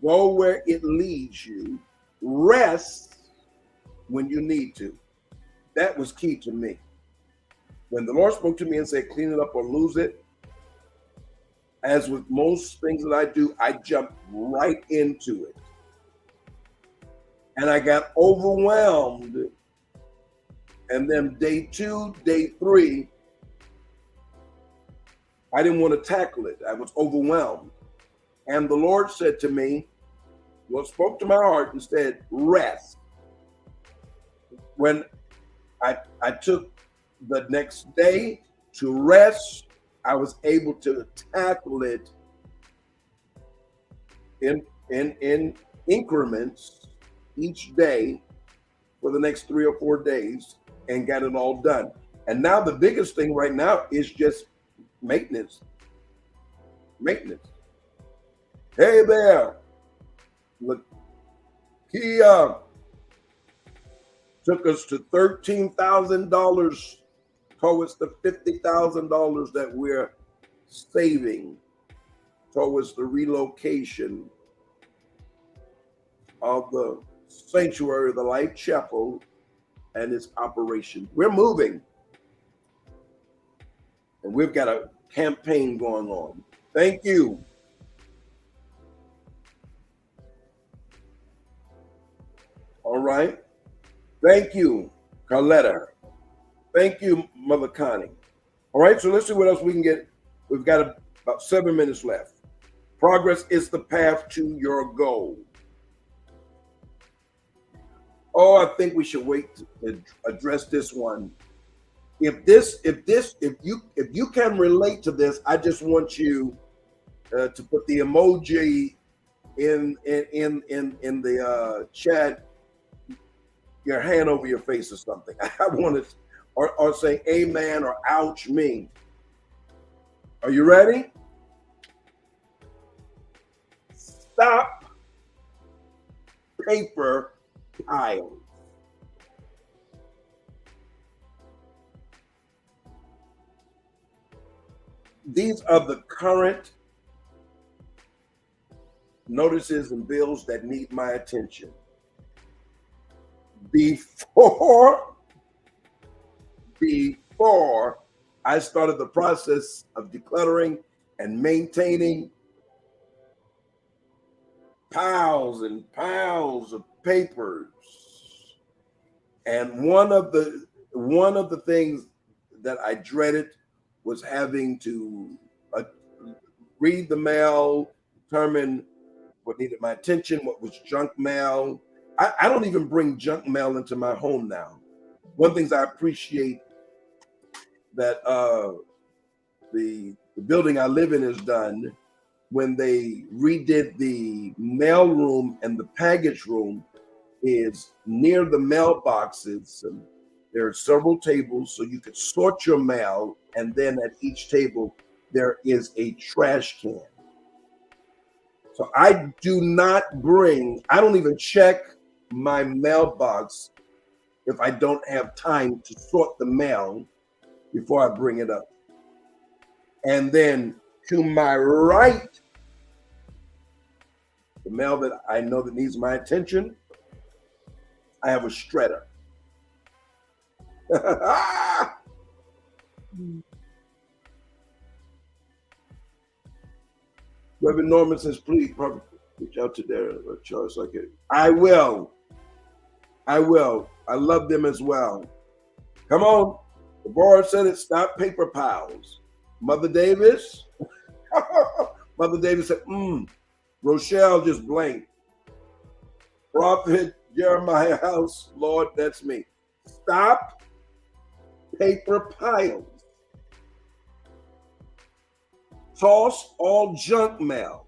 S1: Go where it leads you. Rest when you need to. That was key to me. When the Lord spoke to me and said, clean it up or lose it, as with most things that I do, I jumped right into it. And I got overwhelmed. And then day 2, day 3, I didn't want to tackle it. I was overwhelmed. And the Lord said to me, spoke to my heart and said, rest. When I took the next day to rest, I was able to tackle it in increments each day for the next 3 or 4 days and got it all done. And now the biggest thing right now is just maintenance. Maintenance. Hey there. Look, he took us to $13,000 towards the $50,000 that we're saving towards the relocation of the sanctuary of the Life Chapel and its operation. We're moving. And we've got a campaign going on. Thank you. All right. Thank you, Carletta. Thank you, Mother Connie. All right, so let's see what else we can get. We've got about 7 minutes left. Progress is the path to your goal. Oh, I think we should wait to address this one. If you can relate to this, I just want you to put the emoji in the chat, your hand over your face or something. I want to, or say amen or ouch me. Are you ready? Stop paper piles. These are the current notices and bills that need my attention. Before I started the process of decluttering and maintaining piles and piles of papers, and one of the things that I dreaded was having to read the mail, determine what needed my attention, what was junk mail. I don't even bring junk mail into my home now. One of the things I appreciate that the building I live in has done, when they redid the mail room and the package room, is near the mailboxes. And there are several tables so you could sort your mail, and then at each table there is a trash can. So I don't even check my mailbox if I don't have time to sort the mail before I bring it up. And then to my right, the mail that I know that needs my attention, I have a shredder. Reverend Norman says, please reach out to their church like it. I will. I love them as well. Come on. The board said it. Stop paper piles. Mother Davis. Mother Davis said, Rochelle just blanked. Prophet Jeremiah House, Lord, that's me. Stop paper piles. Toss all junk mail.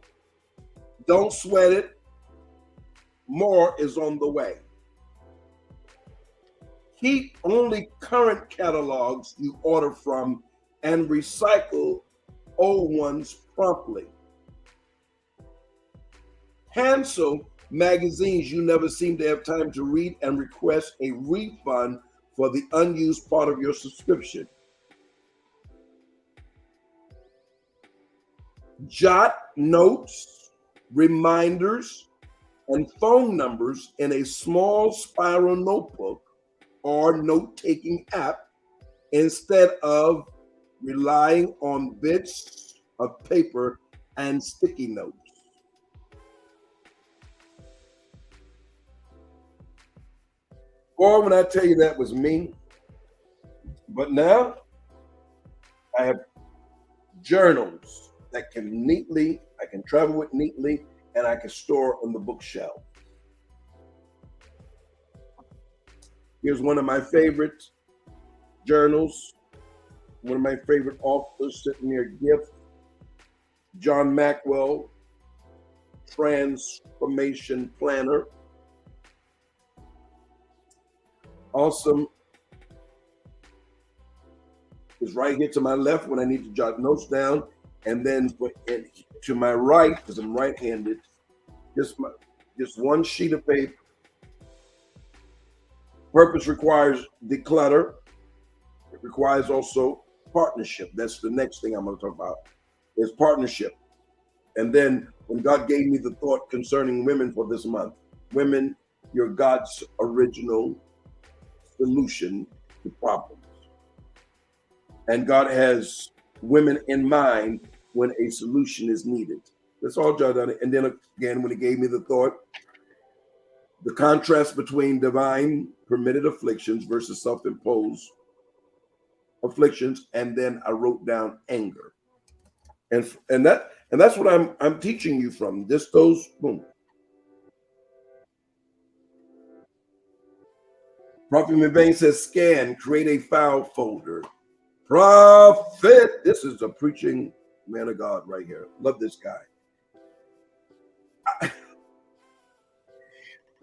S1: Don't sweat it. More is on the way. Keep only current catalogs you order from and recycle old ones promptly. Cancel magazines you never seem to have time to read and request a refund for the unused part of your subscription. Jot notes, reminders, and phone numbers in a small spiral notebook or note-taking app instead of relying on bits of paper and sticky notes. Or when I tell you that was me, but now I have journals that I can travel with neatly, and I can store on the bookshelf. Here's one of my favorite journals, one of my favorite authors sitting there, gift, John Maxwell, Transformation Planner. Awesome. It's right here to my left when I need to jot notes down. And then to my right, because I'm right-handed, just one sheet of paper. Purpose requires declutter. It requires also partnership. That's the next thing I'm going to talk about, is partnership. And then when God gave me the thought concerning women for this month, women, you're God's original solution to problems. And God has women in mind when a solution is needed. That's all John done. And then again, when he gave me the thought, the contrast between divine permitted afflictions versus self-imposed afflictions, and then I wrote down anger. And that's what I'm teaching you from. Just those, boom. Prophet McVeigh says, scan, create a file folder. Prophet, this is a preaching man of God right here. Love this guy.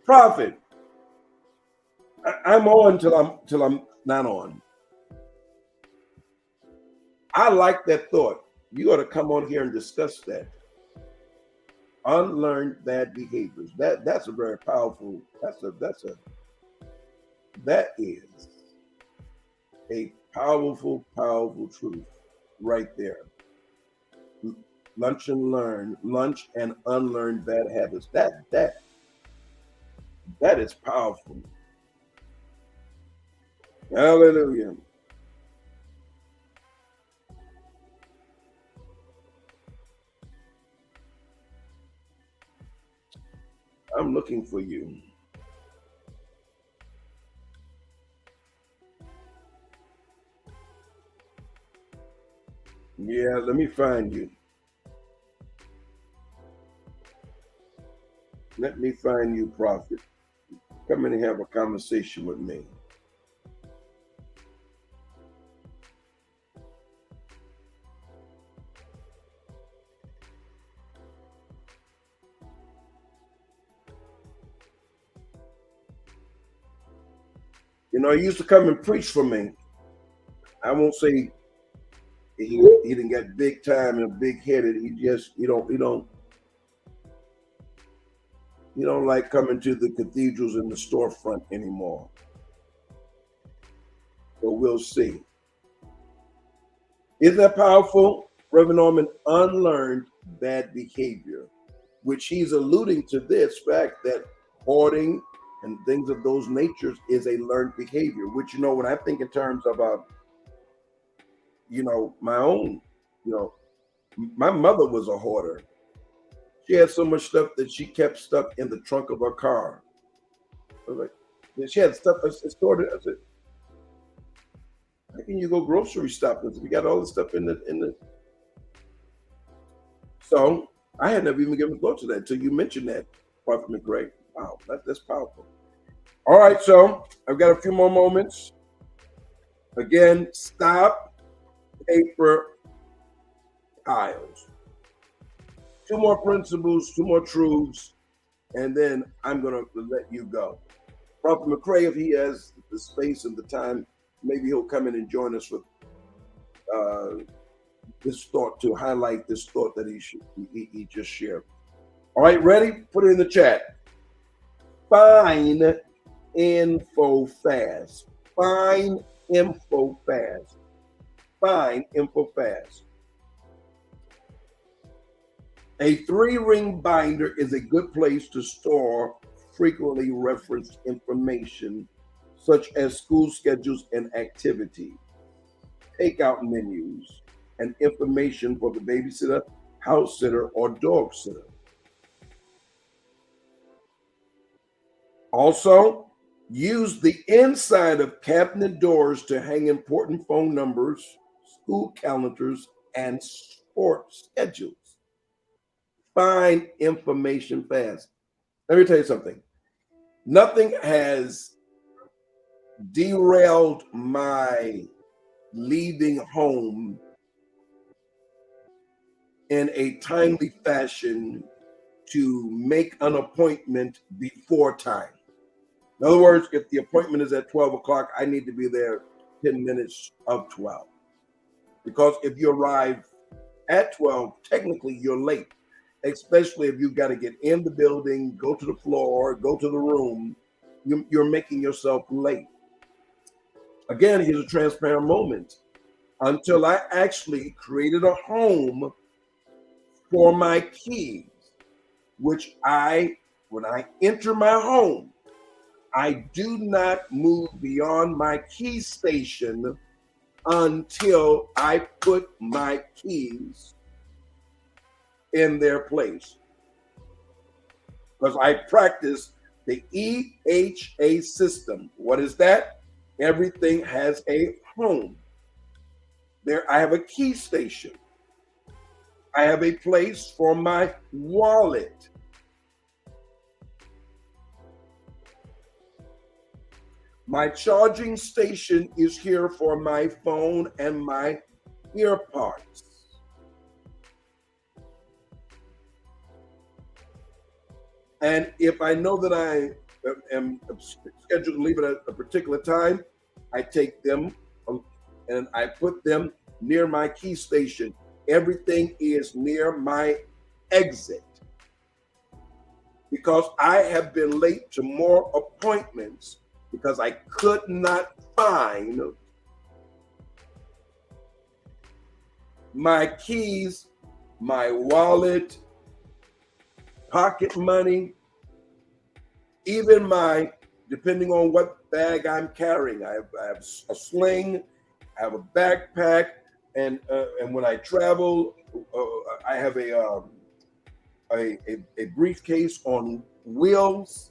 S1: Prophet, I'm on till I'm not on. I like that thought. You ought to come on here and discuss that. Unlearned bad behaviors. That's a very powerful. That is a powerful truth right there. Lunch and unlearn bad habits. That is powerful. Hallelujah. I'm looking for you. Yeah, let me find you. Let me find you, Prophet. Come in and have a conversation with me. You know, he used to come and preach for me. I won't say he didn't get big time and big headed. He don't like coming to the cathedrals in the storefront anymore. But we'll see. Isn't that powerful? Reverend Norman, unlearned bad behavior, which he's alluding to this fact that hoarding and things of those natures is a learned behavior, which, you know, when I think in terms of, my own, my mother was a hoarder. She had so much stuff that she kept stuff in the trunk of her car. I was like, she had stuff stored. I said, how can you go grocery shopping if you got all this stuff in the? So I had never even given thought to that until you mentioned that, Prophet McRae. Wow, that's powerful. All right, so I've got a few more moments. Again, stop paper piles. 2 more principles, 2 more truths, and then I'm going to let you go. Prophet McRae, if he has the space and the time, maybe he'll come in and join us with this thought, to highlight this thought that he just shared. All right, ready? Put it in the chat. Find info fast. Find info fast. Find info fast. A 3-ring binder is a good place to store frequently referenced information, such as school schedules and activities, takeout menus, and information for the babysitter, house sitter, or dog sitter. Also, use the inside of cabinet doors to hang important phone numbers, school calendars, and sports schedules. Find information fast. Let me tell you something. Nothing has derailed my leaving home in a timely fashion to make an appointment before time. In other words, if the appointment is at 12 o'clock, I need to be there 10 minutes of 12. Because if you arrive at 12, technically you're late, especially if you've got to get in the building, go to the floor, go to the room. You're making yourself late. Again, here's a transparent moment. Until I actually created a home for my keys, which when I enter my home, I do not move beyond my key station until I put my keys in their place. Because I practice the EHA system. What is that? Everything has a home. There, I have a key station. I have a place for my wallet. My charging station is here for my phone and my ear parts. And if I know that I am scheduled to leave at a particular time, I take them and I put them near my key station. Everything is near my exit, because I have been late to more appointments because I could not find my keys, my wallet, pocket money, even my, depending on what bag I'm carrying. I have a sling, I have a backpack, and when I travel, I have a briefcase on wheels.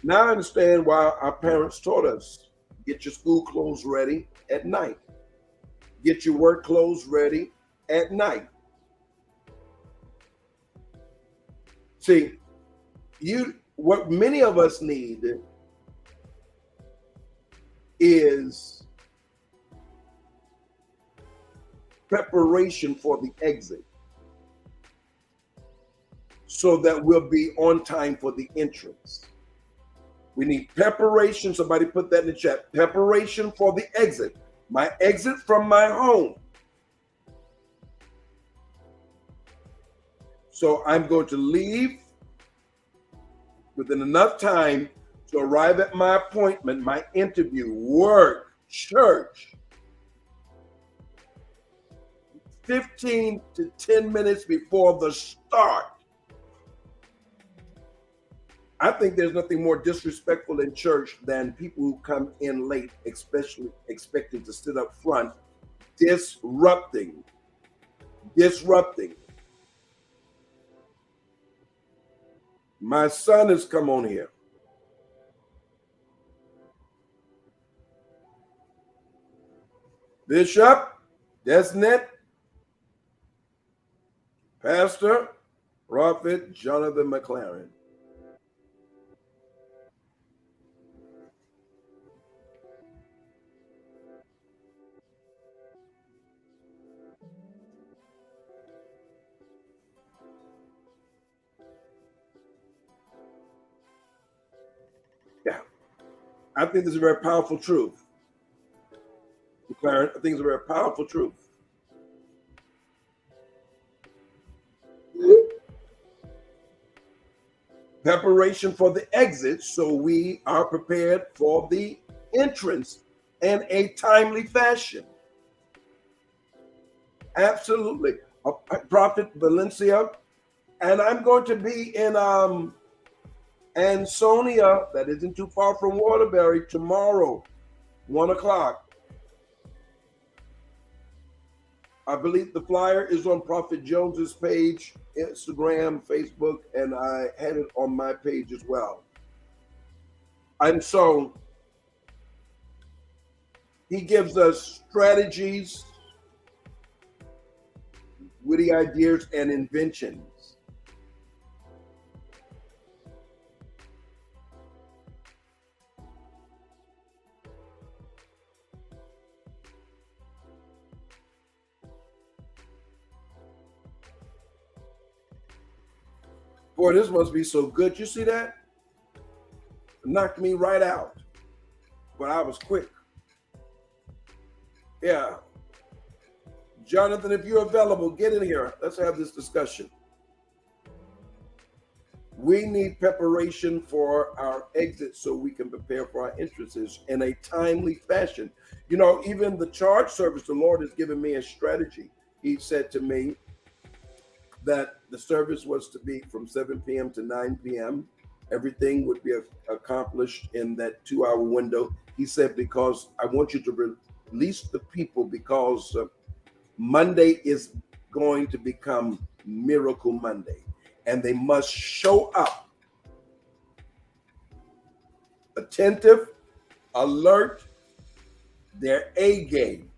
S1: Now I understand why our parents taught us, get your school clothes ready at night. Get your work clothes ready at night. See, what many of us need is preparation for the exit, so that we'll be on time for the entrance. We need preparation. Somebody put that in the chat. Preparation for the exit. My exit from my home. So I'm going to leave within enough time to arrive at my appointment, my interview, work, church, 15 to 10 minutes before the start. I think there's nothing more disrespectful in church than people who come in late, especially expecting to sit up front, disrupting. My son has come on here. Bishop, Desnet, Pastor, Prophet Jonathan McLaren. Yeah, I think this is a very powerful truth. McLaren, I think it's a very powerful truth. Preparation for the exit, so we are prepared for the entrance in a timely fashion. Absolutely. Prophet Valencia, and I'm going to be in Ansonia, that isn't too far from Waterbury, tomorrow, 1 o'clock. I believe the flyer is on Prophet Jones's page, Instagram, Facebook, and I had it on my page as well. And so he gives us strategies, witty ideas, and inventions. Boy, this must be so good. You see that? It knocked me right out. But I was quick. Yeah. Jonathan, if you're available, get in here. Let's have this discussion. We need preparation for our exit so we can prepare for our entrances in a timely fashion. You know, even the charge service, the Lord has given me a strategy. He said to me that the service was to be from 7 p.m. to 9 p.m. Everything would be accomplished in that 2-hour window. He said, because I want you to release the people, because Monday is going to become Miracle Monday, and they must show up attentive, alert, their A game.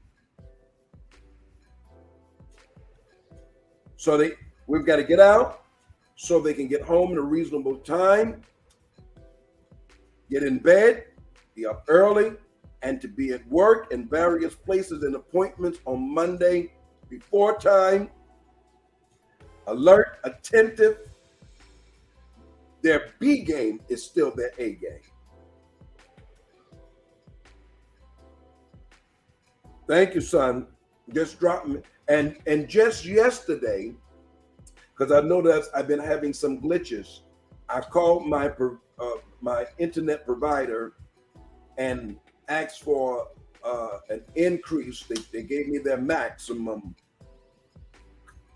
S1: So we've got to get out so they can get home in a reasonable time, get in bed, be up early, and to be at work in various places and appointments on Monday before time, alert, attentive. Their B game is still their A game. Thank you, son. Just drop me. And just yesterday, because I know that I've been having some glitches, I called my internet provider and asked for an increase. They gave me their maximum,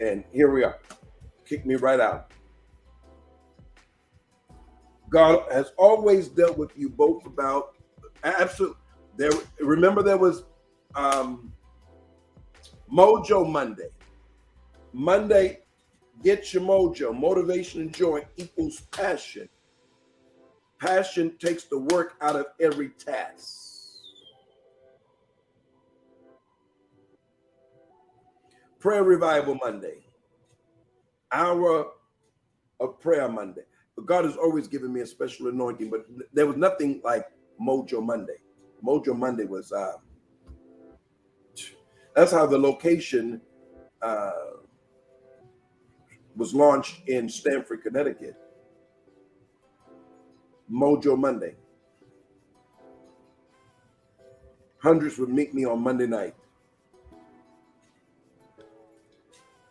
S1: and here we are. Kicked me right out. God has always dealt with you both about absolute. Remember there was Mojo Monday. Monday, get your mojo. Motivation and joy equals passion. Passion takes the work out of every task. Prayer Revival Monday. Hour of Prayer Monday. But God has always given me a special anointing, but there was nothing like Mojo Monday. Mojo Monday was, that's how the location was launched in Stamford, Connecticut. Mojo Monday. Hundreds would meet me on Monday night.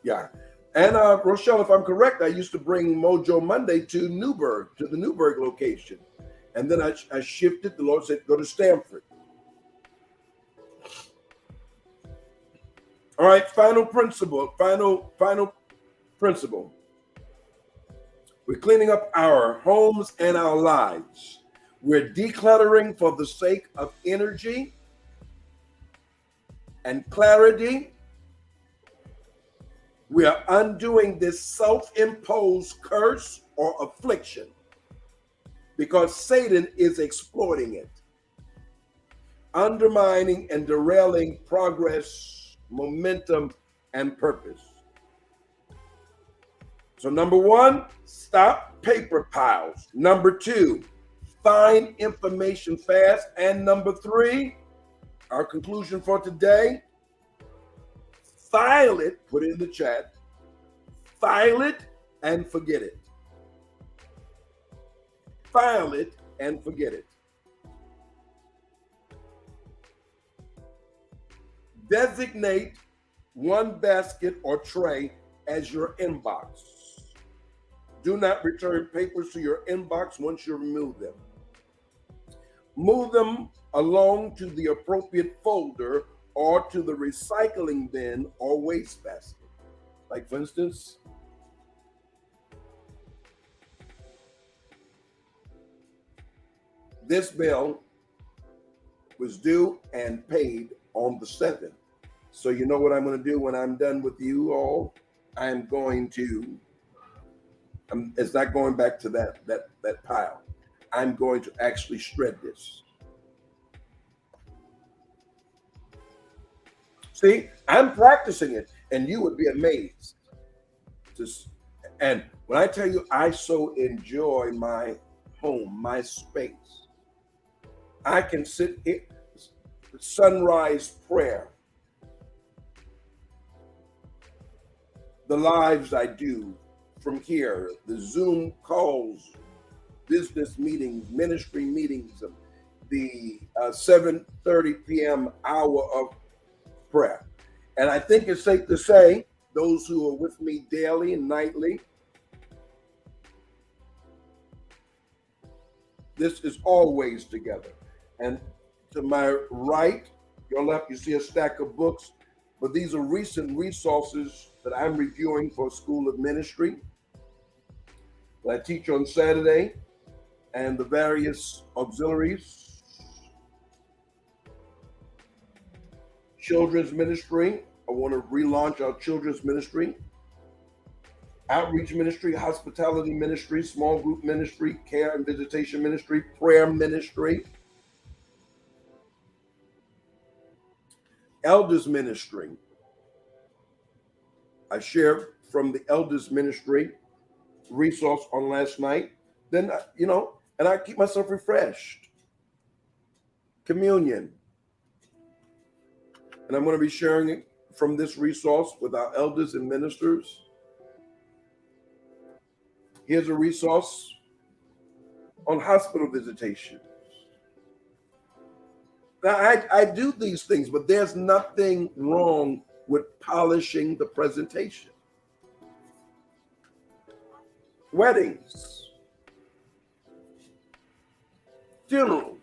S1: Yeah. And Rochelle, if I'm correct, I used to bring Mojo Monday to Newburgh, to the Newburgh location. And then I shifted. The Lord said, go to Stamford. All right, final principle. We're cleaning up our homes and our lives. We're decluttering for the sake of energy and clarity. We are undoing this self-imposed curse or affliction because Satan is exploiting it, undermining and derailing progress, momentum, and purpose. So number one, stop paper piles. Number two, find information fast. And number three, our conclusion for today, file it, put it in the chat, file it and forget it. File it and forget it. Designate one basket or tray as your inbox. Do not return papers to your inbox once you remove them. Move them along to the appropriate folder or to the recycling bin or waste basket. Like for instance, this bill was due and paid on the 7th. So you know what I'm going to do when I'm done with you all? I'm going to, it's not going back to that pile. I'm going to actually shred this. See, I'm practicing it, and you would be amazed. And when I tell you, I so enjoy my home, my space. I can sit here, sunrise prayer, the lives I do from here, the Zoom calls, business meetings, ministry meetings, the 7:30 p.m. hour of prayer. And I think it's safe to say, those who are with me daily and nightly, this is always together. And to my right, your left, you see a stack of books, but these are recent resources that I'm reviewing for School of Ministry that I teach on Saturday, and the various auxiliaries. Children's ministry. I want to relaunch our children's ministry. Outreach ministry, hospitality ministry, small group ministry, care and visitation ministry, prayer ministry, elders ministry. I share from the elders ministry resource on last night, then, and I keep myself refreshed. Communion. And I'm going to be sharing it from this resource with our elders and ministers. Here's a resource on hospital visitation. Now, I do these things, but there's nothing wrong with polishing the presentation. Weddings, funerals,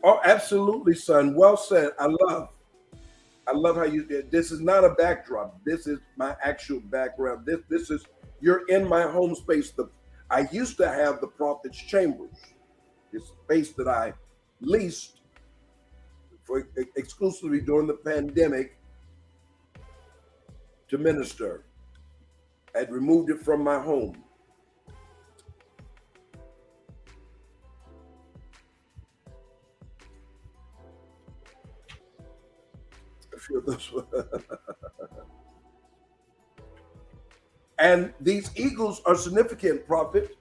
S1: oh, absolutely, son. Well said. I love how you did. This is not a backdrop. This is my actual background. This is, you're in my home space. I used to have the prophet's chambers, this space that I leased for exclusively during the pandemic to minister. I'd removed it from my home. I feel this one. And these eagles are significant, prophet.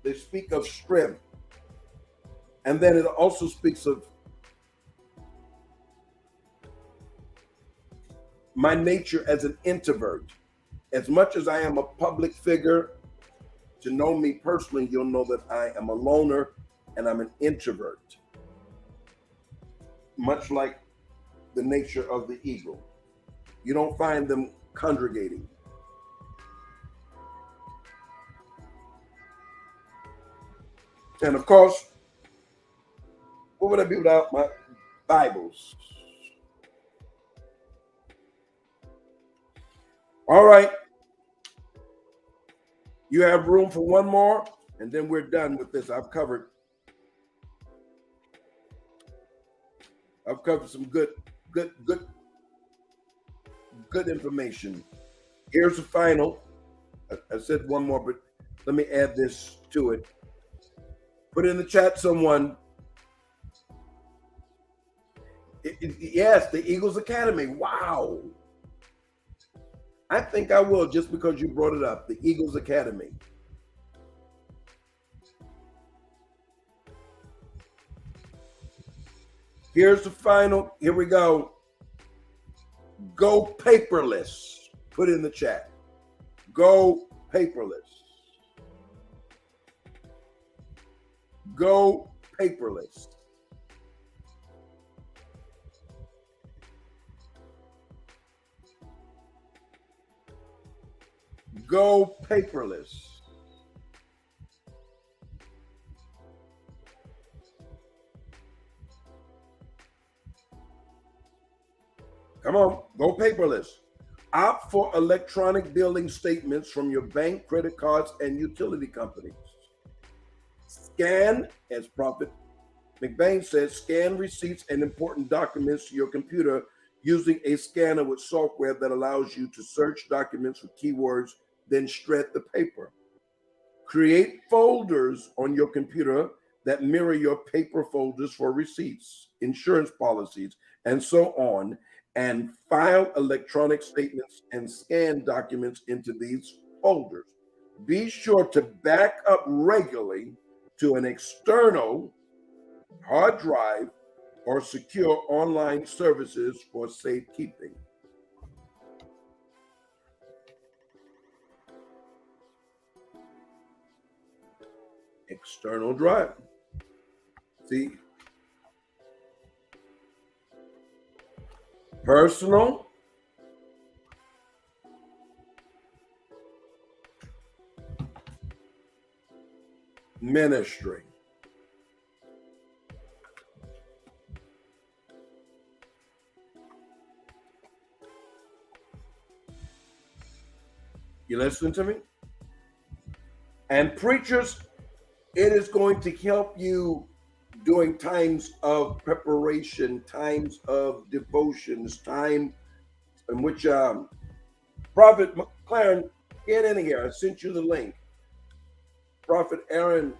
S1: They speak of strength. And then it also speaks of my nature as an introvert. As much as I am a public figure, to know me personally, you'll know that I am a loner and I'm an introvert. Much like the nature of the eagle. You don't find them congregating. And of course, what would I be without my Bibles? All right. You have room for one more, and then we're done with this. I've covered some good information. Here's the final. I said one more, but let me add this to it. Put in the chat, someone. Yes, the Eagles Academy. Wow. I think I will, just because you brought it up. The Eagles Academy. Here's the final. Here we go. Go paperless. Put in the chat. Go paperless. Go paperless. Go paperless. Come on, go paperless. Opt for electronic billing statements from your bank, credit cards, and utility companies. Scan, as Prophet McBain says, scan receipts and important documents to your computer using a scanner with software that allows you to search documents for keywords, then shred the paper. Create folders on your computer that mirror your paper folders for receipts, insurance policies, and so on, and file electronic statements and scan documents into these folders. Be sure to back up regularly to an external hard drive or secure online services for safekeeping. External drive. See? Personal. Ministry. You listening to me? And preachers, it is going to help you during times of preparation, times of devotions, time in which Prophet McLaren Get in here. I sent you the link. Prophet Aaron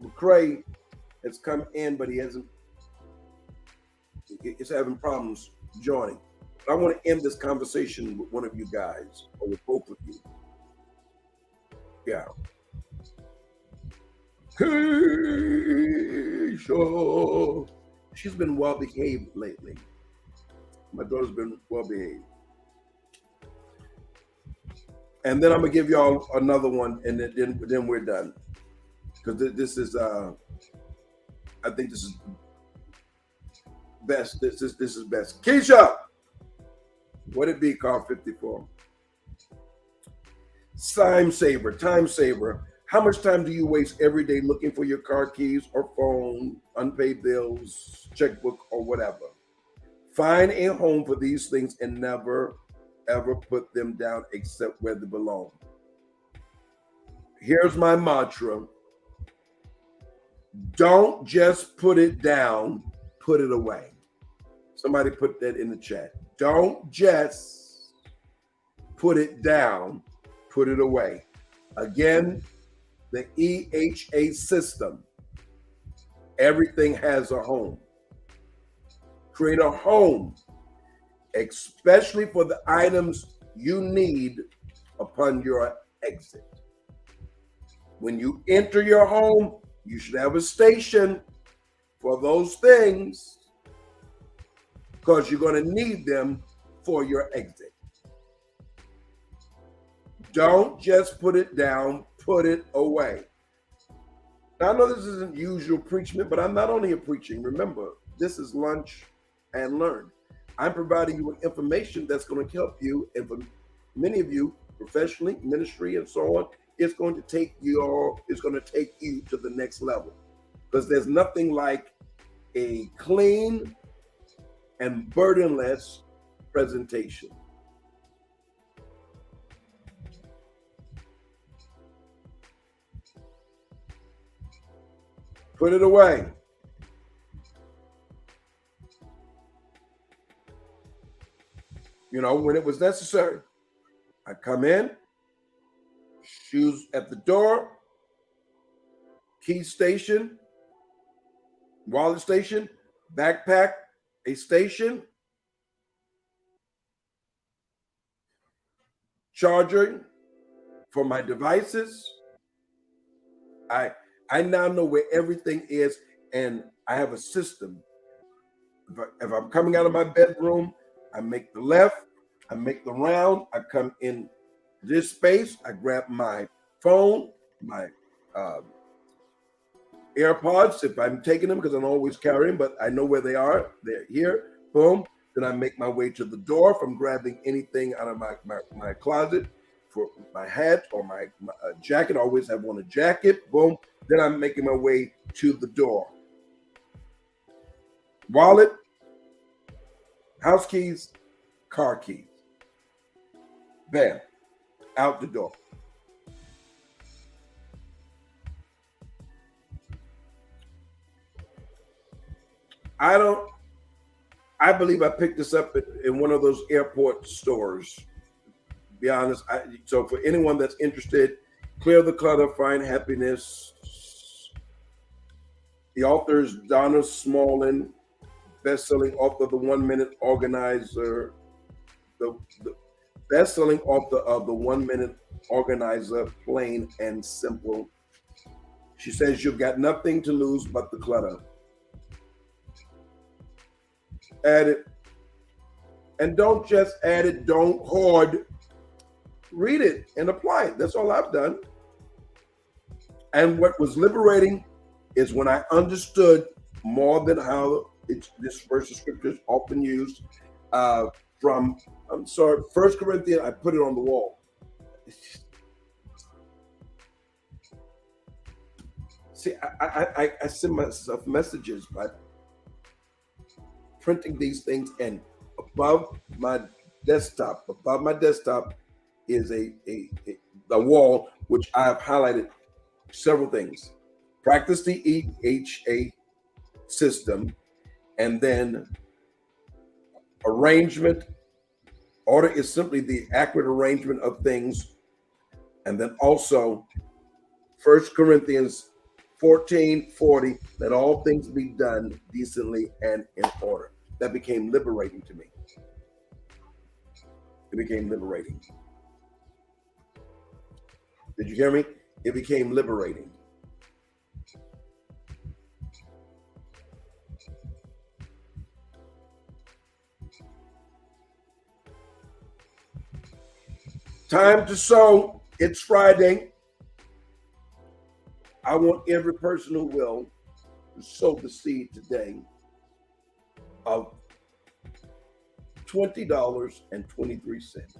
S1: McCray has come in, but he's having problems joining. But I want to end this conversation with one of you guys, or with both of you. Yeah. Keisha. She's been well behaved lately. My daughter's been well behaved. And then I'm gonna give y'all another one, and then we're done. Because this is I think this is best. This is best. Keisha, what it be called 54? Time saver, time saver. How much time do you waste every day looking for your car keys or phone, unpaid bills, checkbook, or whatever? Find a home for these things and never, ever put them down except where they belong. Here's my mantra. Don't just put it down, put it away. Somebody put that in the chat. Don't just put it down, put it away. Again, the EHA system. Everything has a home. Create a home, especially for the items you need upon your exit. When you enter your home, you should have a station for those things because you're going to need them for your exit. Don't just put it down, put it away. Now, I know this isn't usual preachment, but I'm not only here preaching. Remember, this is lunch and learn. I'm providing you with information that's going to help you, and for many of you, professionally, ministry, and so on, it's going to take you to the next level. Because there's nothing like a clean and burdenless presentation. Put it away. You know, when it was necessary. I come in, shoes at the door, key station, wallet station, backpack, a station, charger for my devices. I now know where everything is, and I have a system. If I'm coming out of my bedroom, I make the left, I make the round, I come in this space, I grab my phone, my AirPods, if I'm taking them, because I'm always carrying, but I know where they are. They're here, boom. Then I make my way to the door from grabbing anything out of my closet for my hat or my jacket. I always have on a jacket, boom. Then I'm making my way to the door. Wallet, house keys, car keys. Bam, out the door. I believe I picked this up in one of those airport stores. To be honest, so for anyone that's interested, Clear the Clutter, Find Happiness. The author is Donna Smallin, best-selling author of The 1 Minute Organizer, the best-selling author of The 1 Minute Organizer, Plain and Simple. She says you've got nothing to lose but the clutter. Add it. And don't just add it, don't hoard. Read it and apply it. That's all I've done. And what was liberating is when I understood more than how this verse of scripture is often used from, 1 Corinthians, I put it on the wall. See, I send myself messages by printing these things, and above my desktop is a wall which I have highlighted several things. Practice the EHA system, and then arrangement Order is simply the accurate arrangement of things. And then also 1 Corinthians 14:40, let all things be done decently and in order. That became liberating to me. It became liberating. Did you hear me? It became liberating. Time to sow. It's Friday. I want every person who will to sow the seed today of $20.23.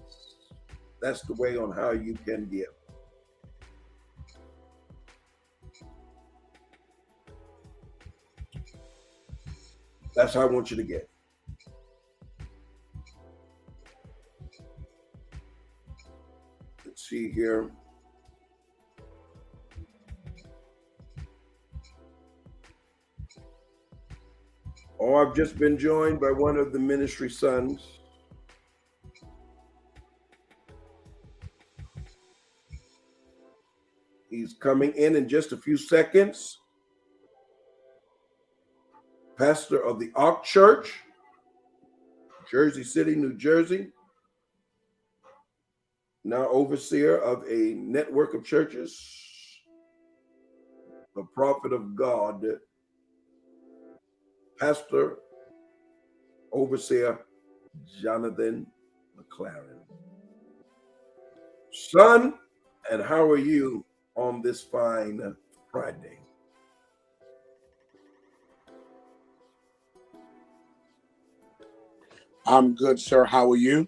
S1: That's the way on how you can give. That's how I want you to get. Let's see here. Oh, I've just been joined by one of the ministry sons. He's coming in just a few seconds. Pastor of the Ark Church, Jersey City, New Jersey. Now overseer of a network of churches. The prophet of God, Pastor, overseer Jonathan McLaren. Son, and how are you on this fine Friday?
S7: I'm good, sir. How are you?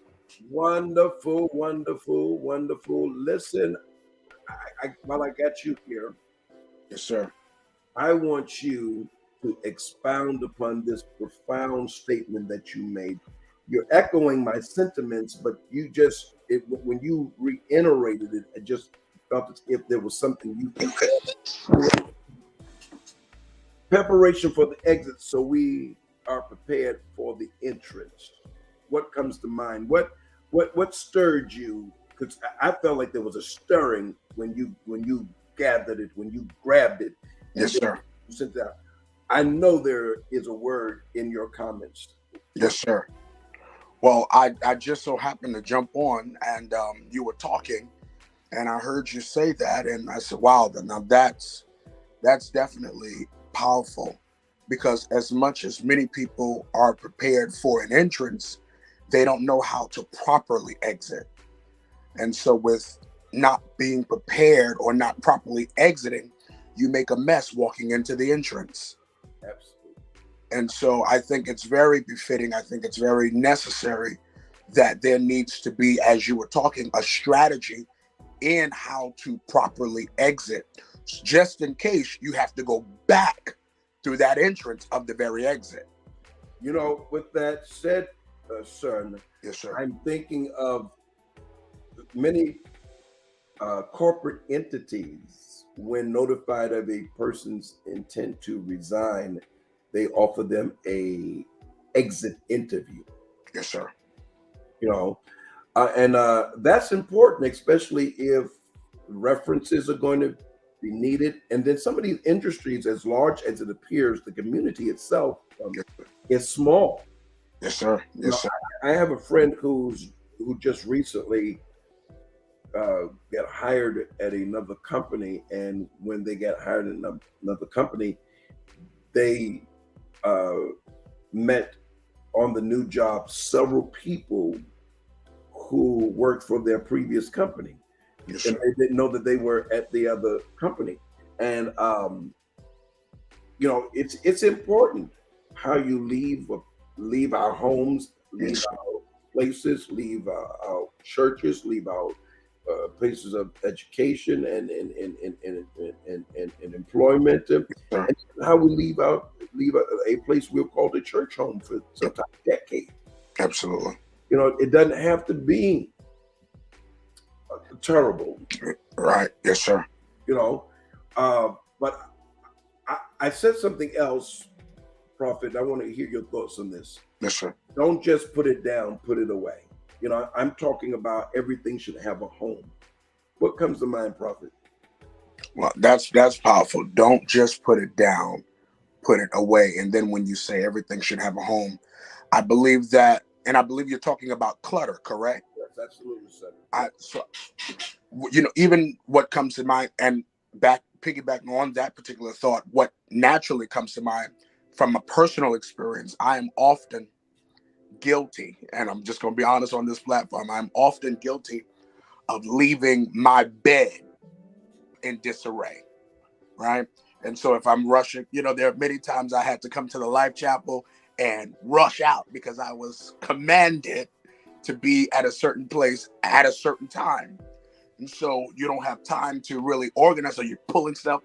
S1: Wonderful, wonderful, wonderful. Listen, while I got you here,
S7: Yes, sir.
S1: I want you to expound upon this profound statement that you made. You're echoing my sentiments, but when you reiterated it, I just felt as if there was something you could add. Preparation for the exit, so we are prepared for the entrance. What comes to mind? What stirred you? Because I felt like there was a stirring when you gathered it, when you grabbed it.
S7: Yes, sir.
S1: You sent it out. I know there is a word in your comments.
S7: Yes, sir. Well, I just so happened to jump on, and you were talking, and I heard you say that, and I said, "Wow, now that's definitely powerful." Because as much as many people are prepared for an entrance, they don't know how to properly exit. And so with not being prepared or not properly exiting, you make a mess walking into the entrance.
S1: Absolutely.
S7: And so I think it's very befitting. I think it's very necessary that there needs to be, as you were talking, a strategy in how to properly exit, just in case you have to go back through that entrance of the very exit.
S1: You know, with that said, son,
S7: Yes, sir.
S1: I'm thinking of many corporate entities. When notified of a person's intent to resign, they offer them a exit interview.
S7: Yes, sir.
S1: You know, and that's important, especially if references are going to be needed. And then some of these industries, as large as it appears, the community itself is small.
S7: Yes, sir. Yes, sir.
S1: I have a friend who just recently got hired at another company, and when they got hired at another company, they met on the new job several people who worked for their previous company.
S7: Yes,
S1: And
S7: sir.
S1: they didn't know that they were at the other company. And you know, it's important how you leave our homes, leave
S7: Yes, sir.
S1: our places, leave our churches, leave our places of education and employment,
S7: Sir.
S1: and how we leave a place we've called a church home for sometimes decades.
S7: Absolutely.
S1: You know, it doesn't have to be terrible.
S7: Right. Yes, sir.
S1: You know, but I said something else, Prophet. I want to hear your thoughts on this.
S7: Yes, sir.
S1: Don't just put it down, put it away. You know, I'm talking about everything should have a home. What comes to mind, Prophet?
S7: Well, that's powerful. Don't just put it down, put it away. And then when you say everything should have a home, I believe that, and I believe you're talking about clutter, correct?
S1: Yes, absolutely, sir.
S7: Even what comes to mind, and piggybacking on that particular thought, what naturally comes to mind from a personal experience, I am often guilty, and I'm just going to be honest on this platform, I'm often guilty of leaving my bed in disarray, right? And so if I'm rushing, there are many times I had to come to the Life Chapel and rush out because I was commanded to be at a certain place at a certain time. And so you don't have time to really organize. So you're pulling stuff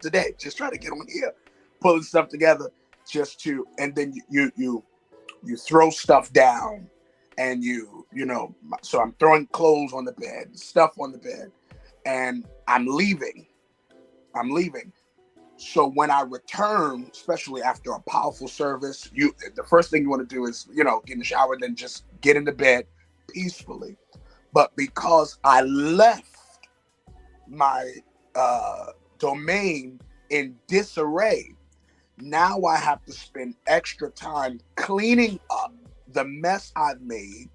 S7: today. Just try to get on here, pulling stuff together and then you throw stuff down and so I'm throwing clothes on the bed, stuff on the bed, and I'm leaving. So when I return, especially after a powerful service, the first thing you want to do is, get in the shower and then just get into bed peacefully. But because I left my domain in disarray, now I have to spend extra time cleaning up the mess I've made.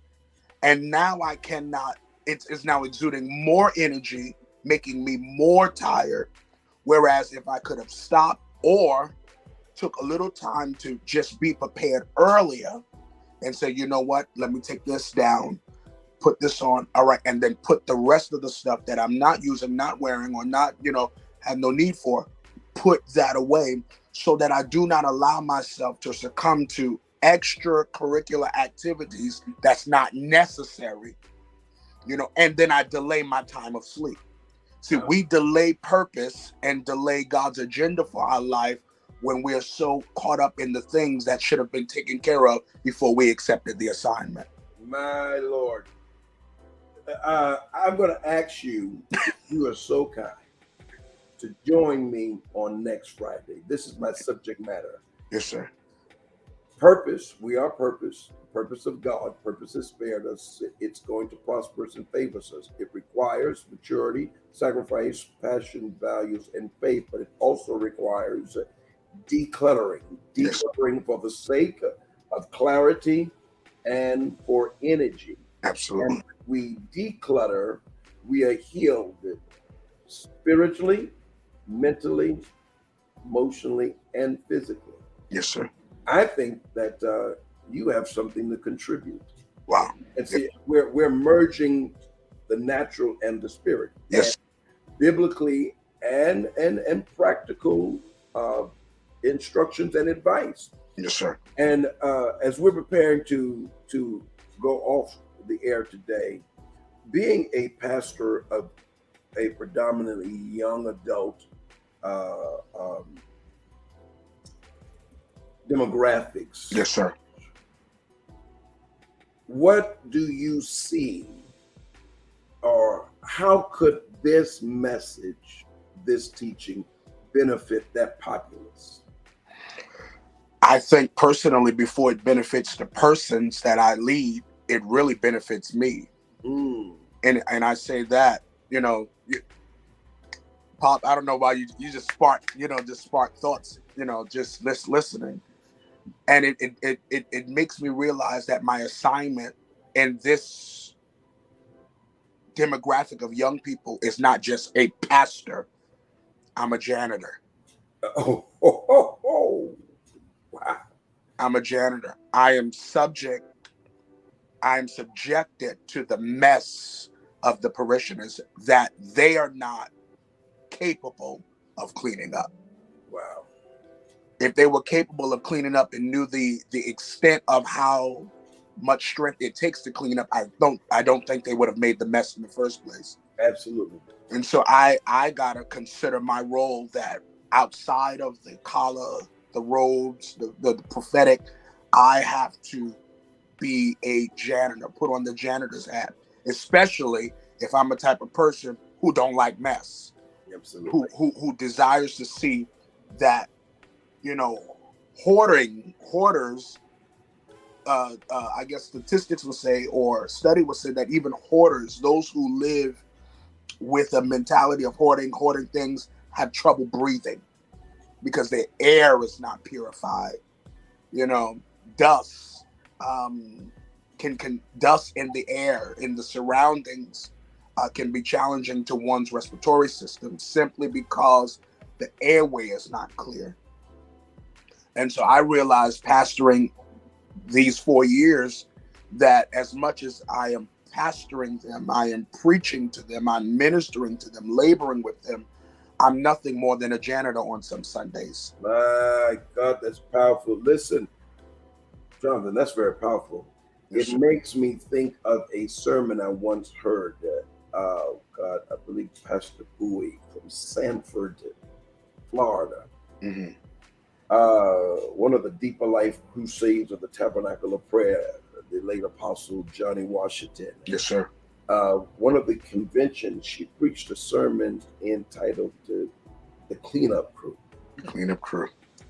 S7: And now I cannot, it's now exuding more energy, making me more tired. Whereas if I could have stopped or took a little time to just be prepared earlier and say, you know what, let me take this down, put this on, all right, and then put the rest of the stuff that I'm not using, not wearing, or not, have no need for, put that away so that I do not allow myself to succumb to extracurricular activities that's not necessary, and then I delay my time of sleep. See, we delay purpose and delay God's agenda for our life when we're so caught up in the things that should have been taken care of before we accepted the assignment.
S1: My Lord. I'm going to ask you, if you are so kind, to join me on next Friday. This is my subject matter.
S7: Yes, sir.
S1: Purpose. We are purpose. Purpose of God. Purpose has spared us. It's going to prosper us and favor us. It requires maturity, sacrifice, passion, values, and faith, but it also requires decluttering. Decluttering for the sake of clarity and for energy.
S7: Absolutely.
S1: And we declutter, we are healed spiritually, mentally, emotionally, and physically.
S7: Yes, sir.
S1: I think that you have something to contribute.
S7: Wow.
S1: And see, we're merging the natural and the spirit.
S7: Yes.
S1: And biblically and practical instructions and advice.
S7: Yes, sir.
S1: And as we're preparing to go off the air today, being a pastor of a predominantly young adult demographics.
S7: Yes, sir.
S1: What do you see, or how could this message, this teaching, benefit that populace?
S7: I think personally, before it benefits the persons that I lead, it really benefits me. And I say that, Pop, I don't know why you just spark thoughts, just listening. And it makes me realize that my assignment in this demographic of young people is not just a pastor. I'm a janitor.
S1: Oh. Wow.
S7: I'm a janitor. I am subjected to the mess of the parishioners that they are not capable of cleaning up.
S1: Wow.
S7: If they were capable of cleaning up and knew the extent of how much strength it takes to clean up, I don't think they would have made the mess in the first place.
S1: Absolutely.
S7: And so I gotta consider my role that outside of the collar, the robes, the prophetic, I have to be a janitor, put on the janitor's hat, especially if I'm a type of person who don't like mess.
S1: Absolutely.
S7: Who desires to see that, hoarders I guess statistics would say, or study would say, that even hoarders, those who live with a mentality of hoarding things, have trouble breathing because their air is not purified. Dust can dust in the air, in the surroundings, can be challenging to one's respiratory system simply because the airway is not clear. And so I realized, pastoring these 4 years, that as much as I am pastoring them, I am preaching to them, I'm ministering to them, laboring with them, I'm nothing more than a janitor on some Sundays.
S1: My God, that's powerful. Listen, Jonathan, that's very powerful.
S7: Yes,
S1: It makes me think of a sermon I once heard that, God, I believe Pastor Bowie from Stamford, Florida.
S7: Mm-hmm.
S1: One of the Deeper Life Crusades of the Tabernacle of Prayer, the late Apostle Johnny Washington.
S7: Yes, sir.
S1: One of the conventions, she preached a sermon entitled The Cleanup Crew.
S7: The Cleanup Crew.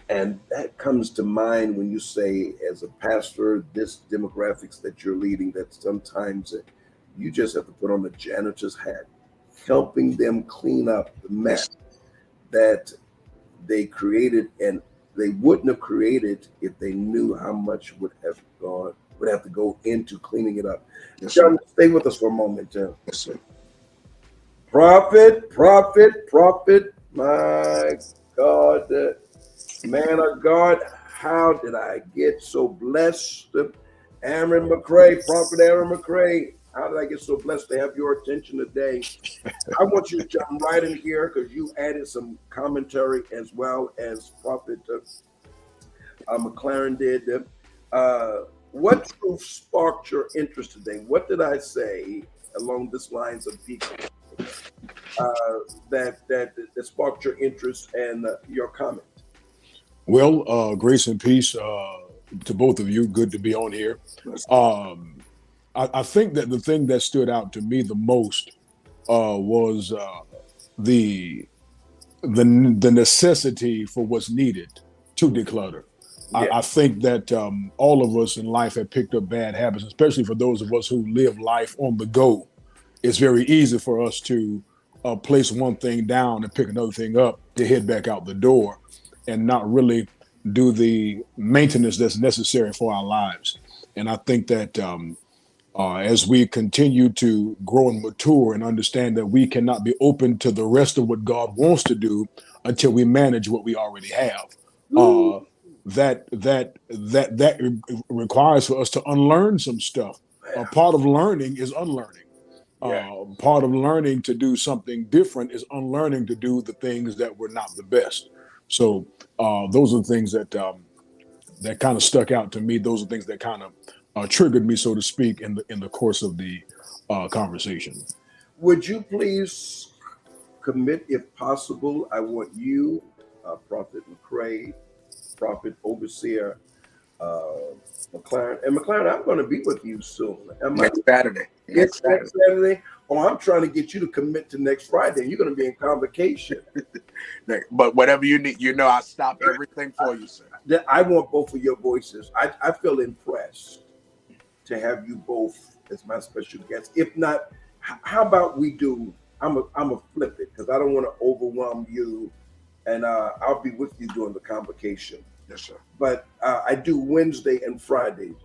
S1: And that comes to mind when you say, as a pastor, this demographics that you're leading, that sometimes you just have to put on the janitor's hat, helping them clean up the mess that they created, and they wouldn't have created if they knew how much would have to go into cleaning it up.
S7: Yes,
S1: John,
S7: sir.
S1: stay with us for a moment, John.
S7: Yes, sir.
S1: Prophet, my God, man of God, how did I get so blessed? Aaron McCray, Prophet Aaron McCray, how did I get so blessed to have your attention today? I want you to jump right in here because you added some commentary as well as Prophet McLaren did. What truth sparked your interest today? What did I say along this lines of people that sparked your interest and your comment?
S8: Well, grace and peace to both of you. Good to be on here. I think that the thing that stood out to me the most was the necessity for what's needed to declutter.
S1: Yeah.
S8: I think that all of us in life have picked up bad habits, especially for those of us who live life on the go. It's very easy for us to place one thing down and pick another thing up to head back out the door and not really do the maintenance that's necessary for our lives. And I think that as we continue to grow and mature and understand that we cannot be open to the rest of what God wants to do until we manage what we already have. That requires for us to unlearn some stuff. Part of learning is unlearning. Part of learning to do something different is unlearning to do the things that were not the best. So those are the things that that kind of stuck out to me. Those are things that kind of triggered me, so to speak, in the course of the conversation.
S1: Would you please commit, if possible? I want you, Prophet McCray, Prophet Overseer McLaren. And McLaren, I'm going to be with you soon.
S7: Next Saturday.
S1: Next Saturday. Oh, I'm trying to get you to commit to next Friday. You're going to be in convocation.
S7: But whatever you need, I stop everything for you, sir.
S1: I want both of your voices. I feel impressed to have you both as my special guests. If not, how about we do? I'm a flip it because I don't want to overwhelm you, and I'll be with you during the convocation.
S7: Yes, sir.
S1: But I do Wednesday and Fridays.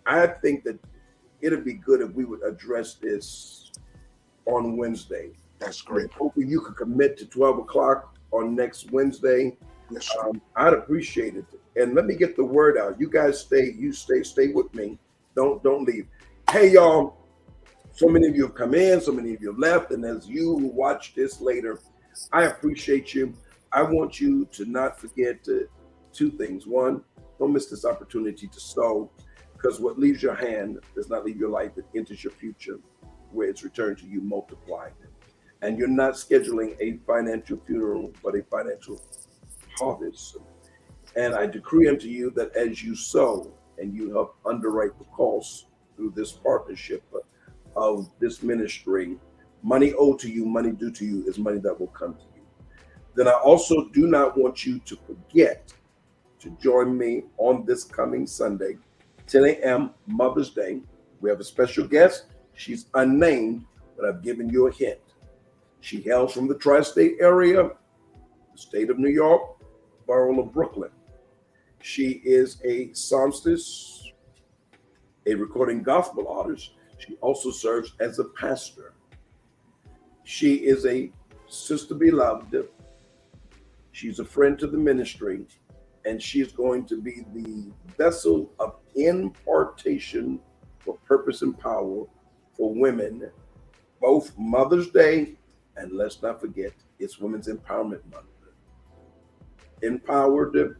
S1: I think that it'd be good if we would address this on Wednesday.
S7: That's great.
S1: Hopefully you could commit to 12 o'clock on next Wednesday.
S7: Yes, sir.
S1: I'd appreciate it. And let me get the word out. You guys stay with me. Don't leave. Hey, y'all. So many of you have come in, so many of you have left. And as you who watch this later, I appreciate you. I want you to not forget two things. One, don't miss this opportunity to sow, because what leaves your hand does not leave your life. It enters your future, where it's returned to you multiplied. And you're not scheduling a financial funeral, but a financial harvest. And I decree unto you that as you sow and you help underwrite the costs through this partnership of this ministry, money owed to you, money due to you is money that will come to you. Then I also do not want you to forget to join me on this coming Sunday 10 a.m. Mother's Day. We have a special guest. She's unnamed, but I've given you a hint. She hails from the tri-state area, the state of New York, borough of Brooklyn. She is a songstress, a recording gospel artist. She also serves as a pastor. She is a sister beloved. She's a friend to the ministry, and she's going to be the vessel of impartation for purpose and power for women, both Mother's Day, and let's not forget, it's Women's Empowerment Month. Empowered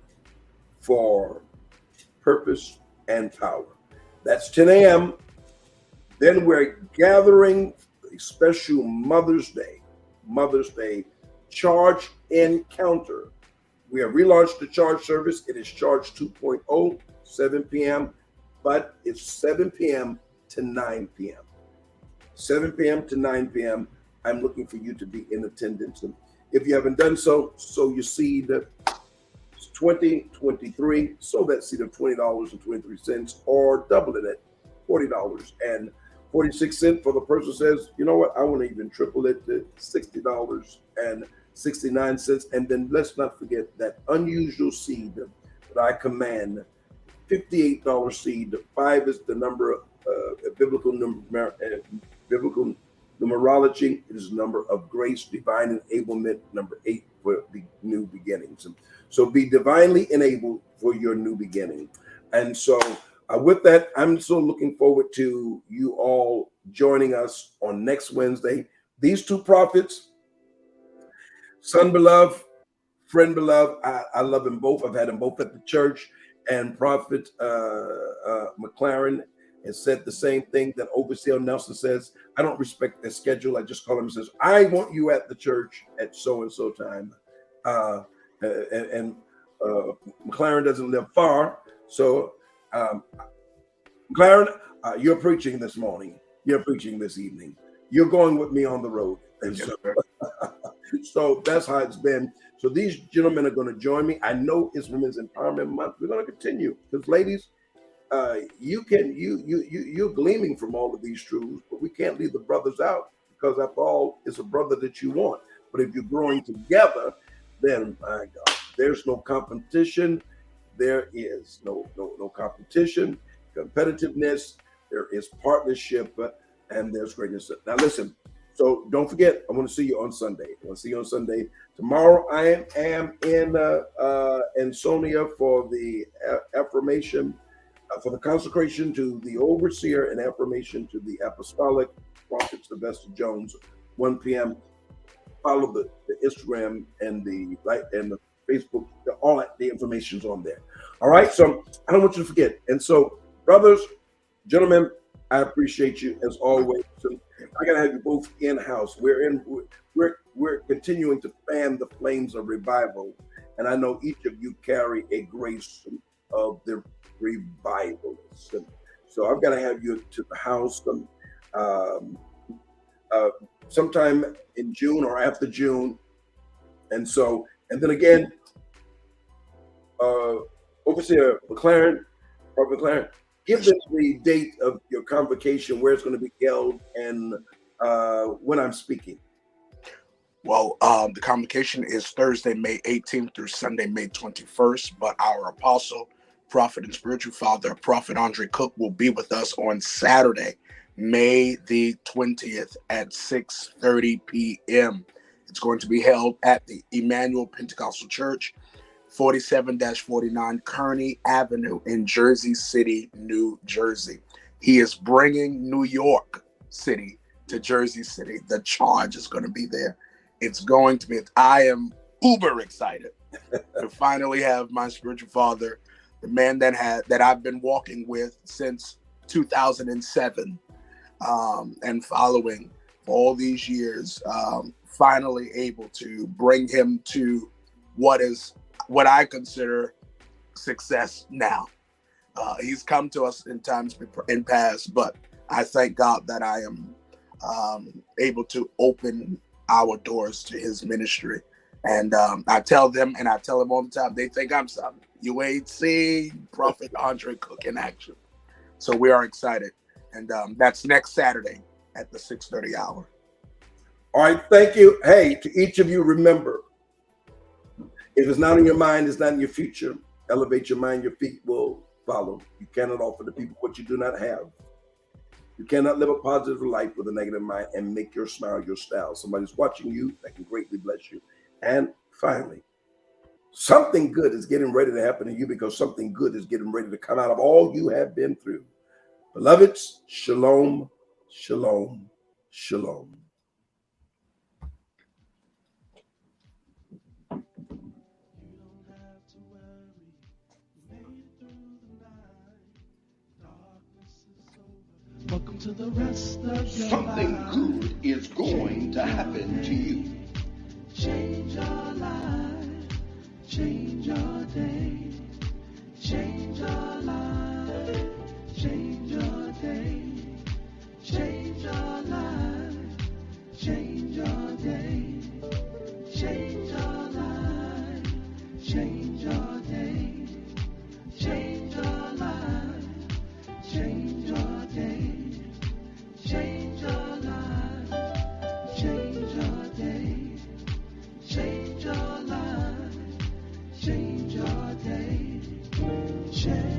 S1: for purpose and power. That's 10 a.m. Then we're gathering a special Mother's Day charge encounter. We have relaunched the charge service. It is charge 2.0, 7 p.m., but it's 7 p.m. to 9 p.m. 7 p.m. to 9 p.m. I'm looking for you to be in attendance. And if you haven't done so, sow your seed. It's 2023. Sow that seed of $20.23, or double it at $40.46 for the person who says, you know what, I want to even triple it to $60.69. And then let's not forget that unusual seed that I command, $58 seed. 5 is the number of biblical numerology. It is the number of grace, divine enablement. Number 8 for the new beginnings. So be divinely enabled for your new beginning. And so with that, I'm so looking forward to you all joining us on next Wednesday. These two prophets, son beloved, friend beloved, I love them both. I've had them both at the church. And Prophet McLaren has said the same thing that Overseer Nelson says. I don't respect their schedule. I just call him and says, I want you at the church at so-and-so time. And McLaren doesn't live far. So McLaren, you're preaching this morning. You're preaching this evening. You're going with me on the road. And so, so that's how it's been. So these gentlemen are going to join me. I know it's Women's Empowerment Month. We're going to continue because, ladies, you're gleaming from all of these truths, but we can't leave the brothers out because, after all, it's a brother that you want. But if you're growing together, then my God, there's no competition. There is no competition, competitiveness. There is partnership, and there's greatness. Now, listen. So don't forget, I want to see you on Sunday. Tomorrow, I am in Ansonia for the affirmation, for the consecration to the overseer and affirmation to the apostolic prophet Sylvester Jones, 1 p.m. Follow the Instagram and the Facebook. All that, the information's on there. All right. So I don't want you to forget. And so, brothers, gentlemen, I appreciate you as always. So I gotta have you both in house. We're continuing to fan the flames of revival, and I know each of you carry a grace of the revivalists. So I've got to have you to the house sometime in June or after June, and then again, Overseer McLaren, Prophet McLaren. Give us the date of your convocation, where it's going to be held, and when I'm speaking.
S7: Well, the convocation is Thursday, May 18th through Sunday, May 21st. But our apostle, prophet, and spiritual father, Prophet RevAndreCook, will be with us on Saturday, May the 20th at 6:30 p.m. It's going to be held at the Emmanuel Pentecostal Church, 47-49 Kearney Avenue in Jersey City, New Jersey. He is bringing New York City to Jersey City. The charge is going to be there. It's going to be, I am uber excited to finally have my spiritual father, the man that I've been walking with since 2007 and following for all these years, finally able to bring him to what I consider success now. He's come to us in times in past, but I thank God that I am able to open our doors to his ministry. And I tell them, and I tell him all the time, they think I'm something. You ain't seen Prophet RevAndreCook in action. So we are excited. And that's next Saturday at the 6:30 hour.
S1: All right, thank you. Hey, to each of you, remember, if it's not in your mind, it's not in your future. Elevate your mind, your feet will follow. You cannot offer the people what you do not have. You cannot live a positive life with a negative mind and make your smile your style. Somebody's watching you that can greatly bless you. And finally, something good is getting ready to happen to you because something good is getting ready to come out of all you have been through. Beloveds, shalom, shalom, shalom.
S2: Welcome to the rest of your
S3: Something
S2: life.
S3: good is going to happen to you.
S2: Change your life, change your day, change your life, change your day, change your life, change your day, change your life, change your day, change your life, change your day. Change your life, change your day, change your life, change your day, change.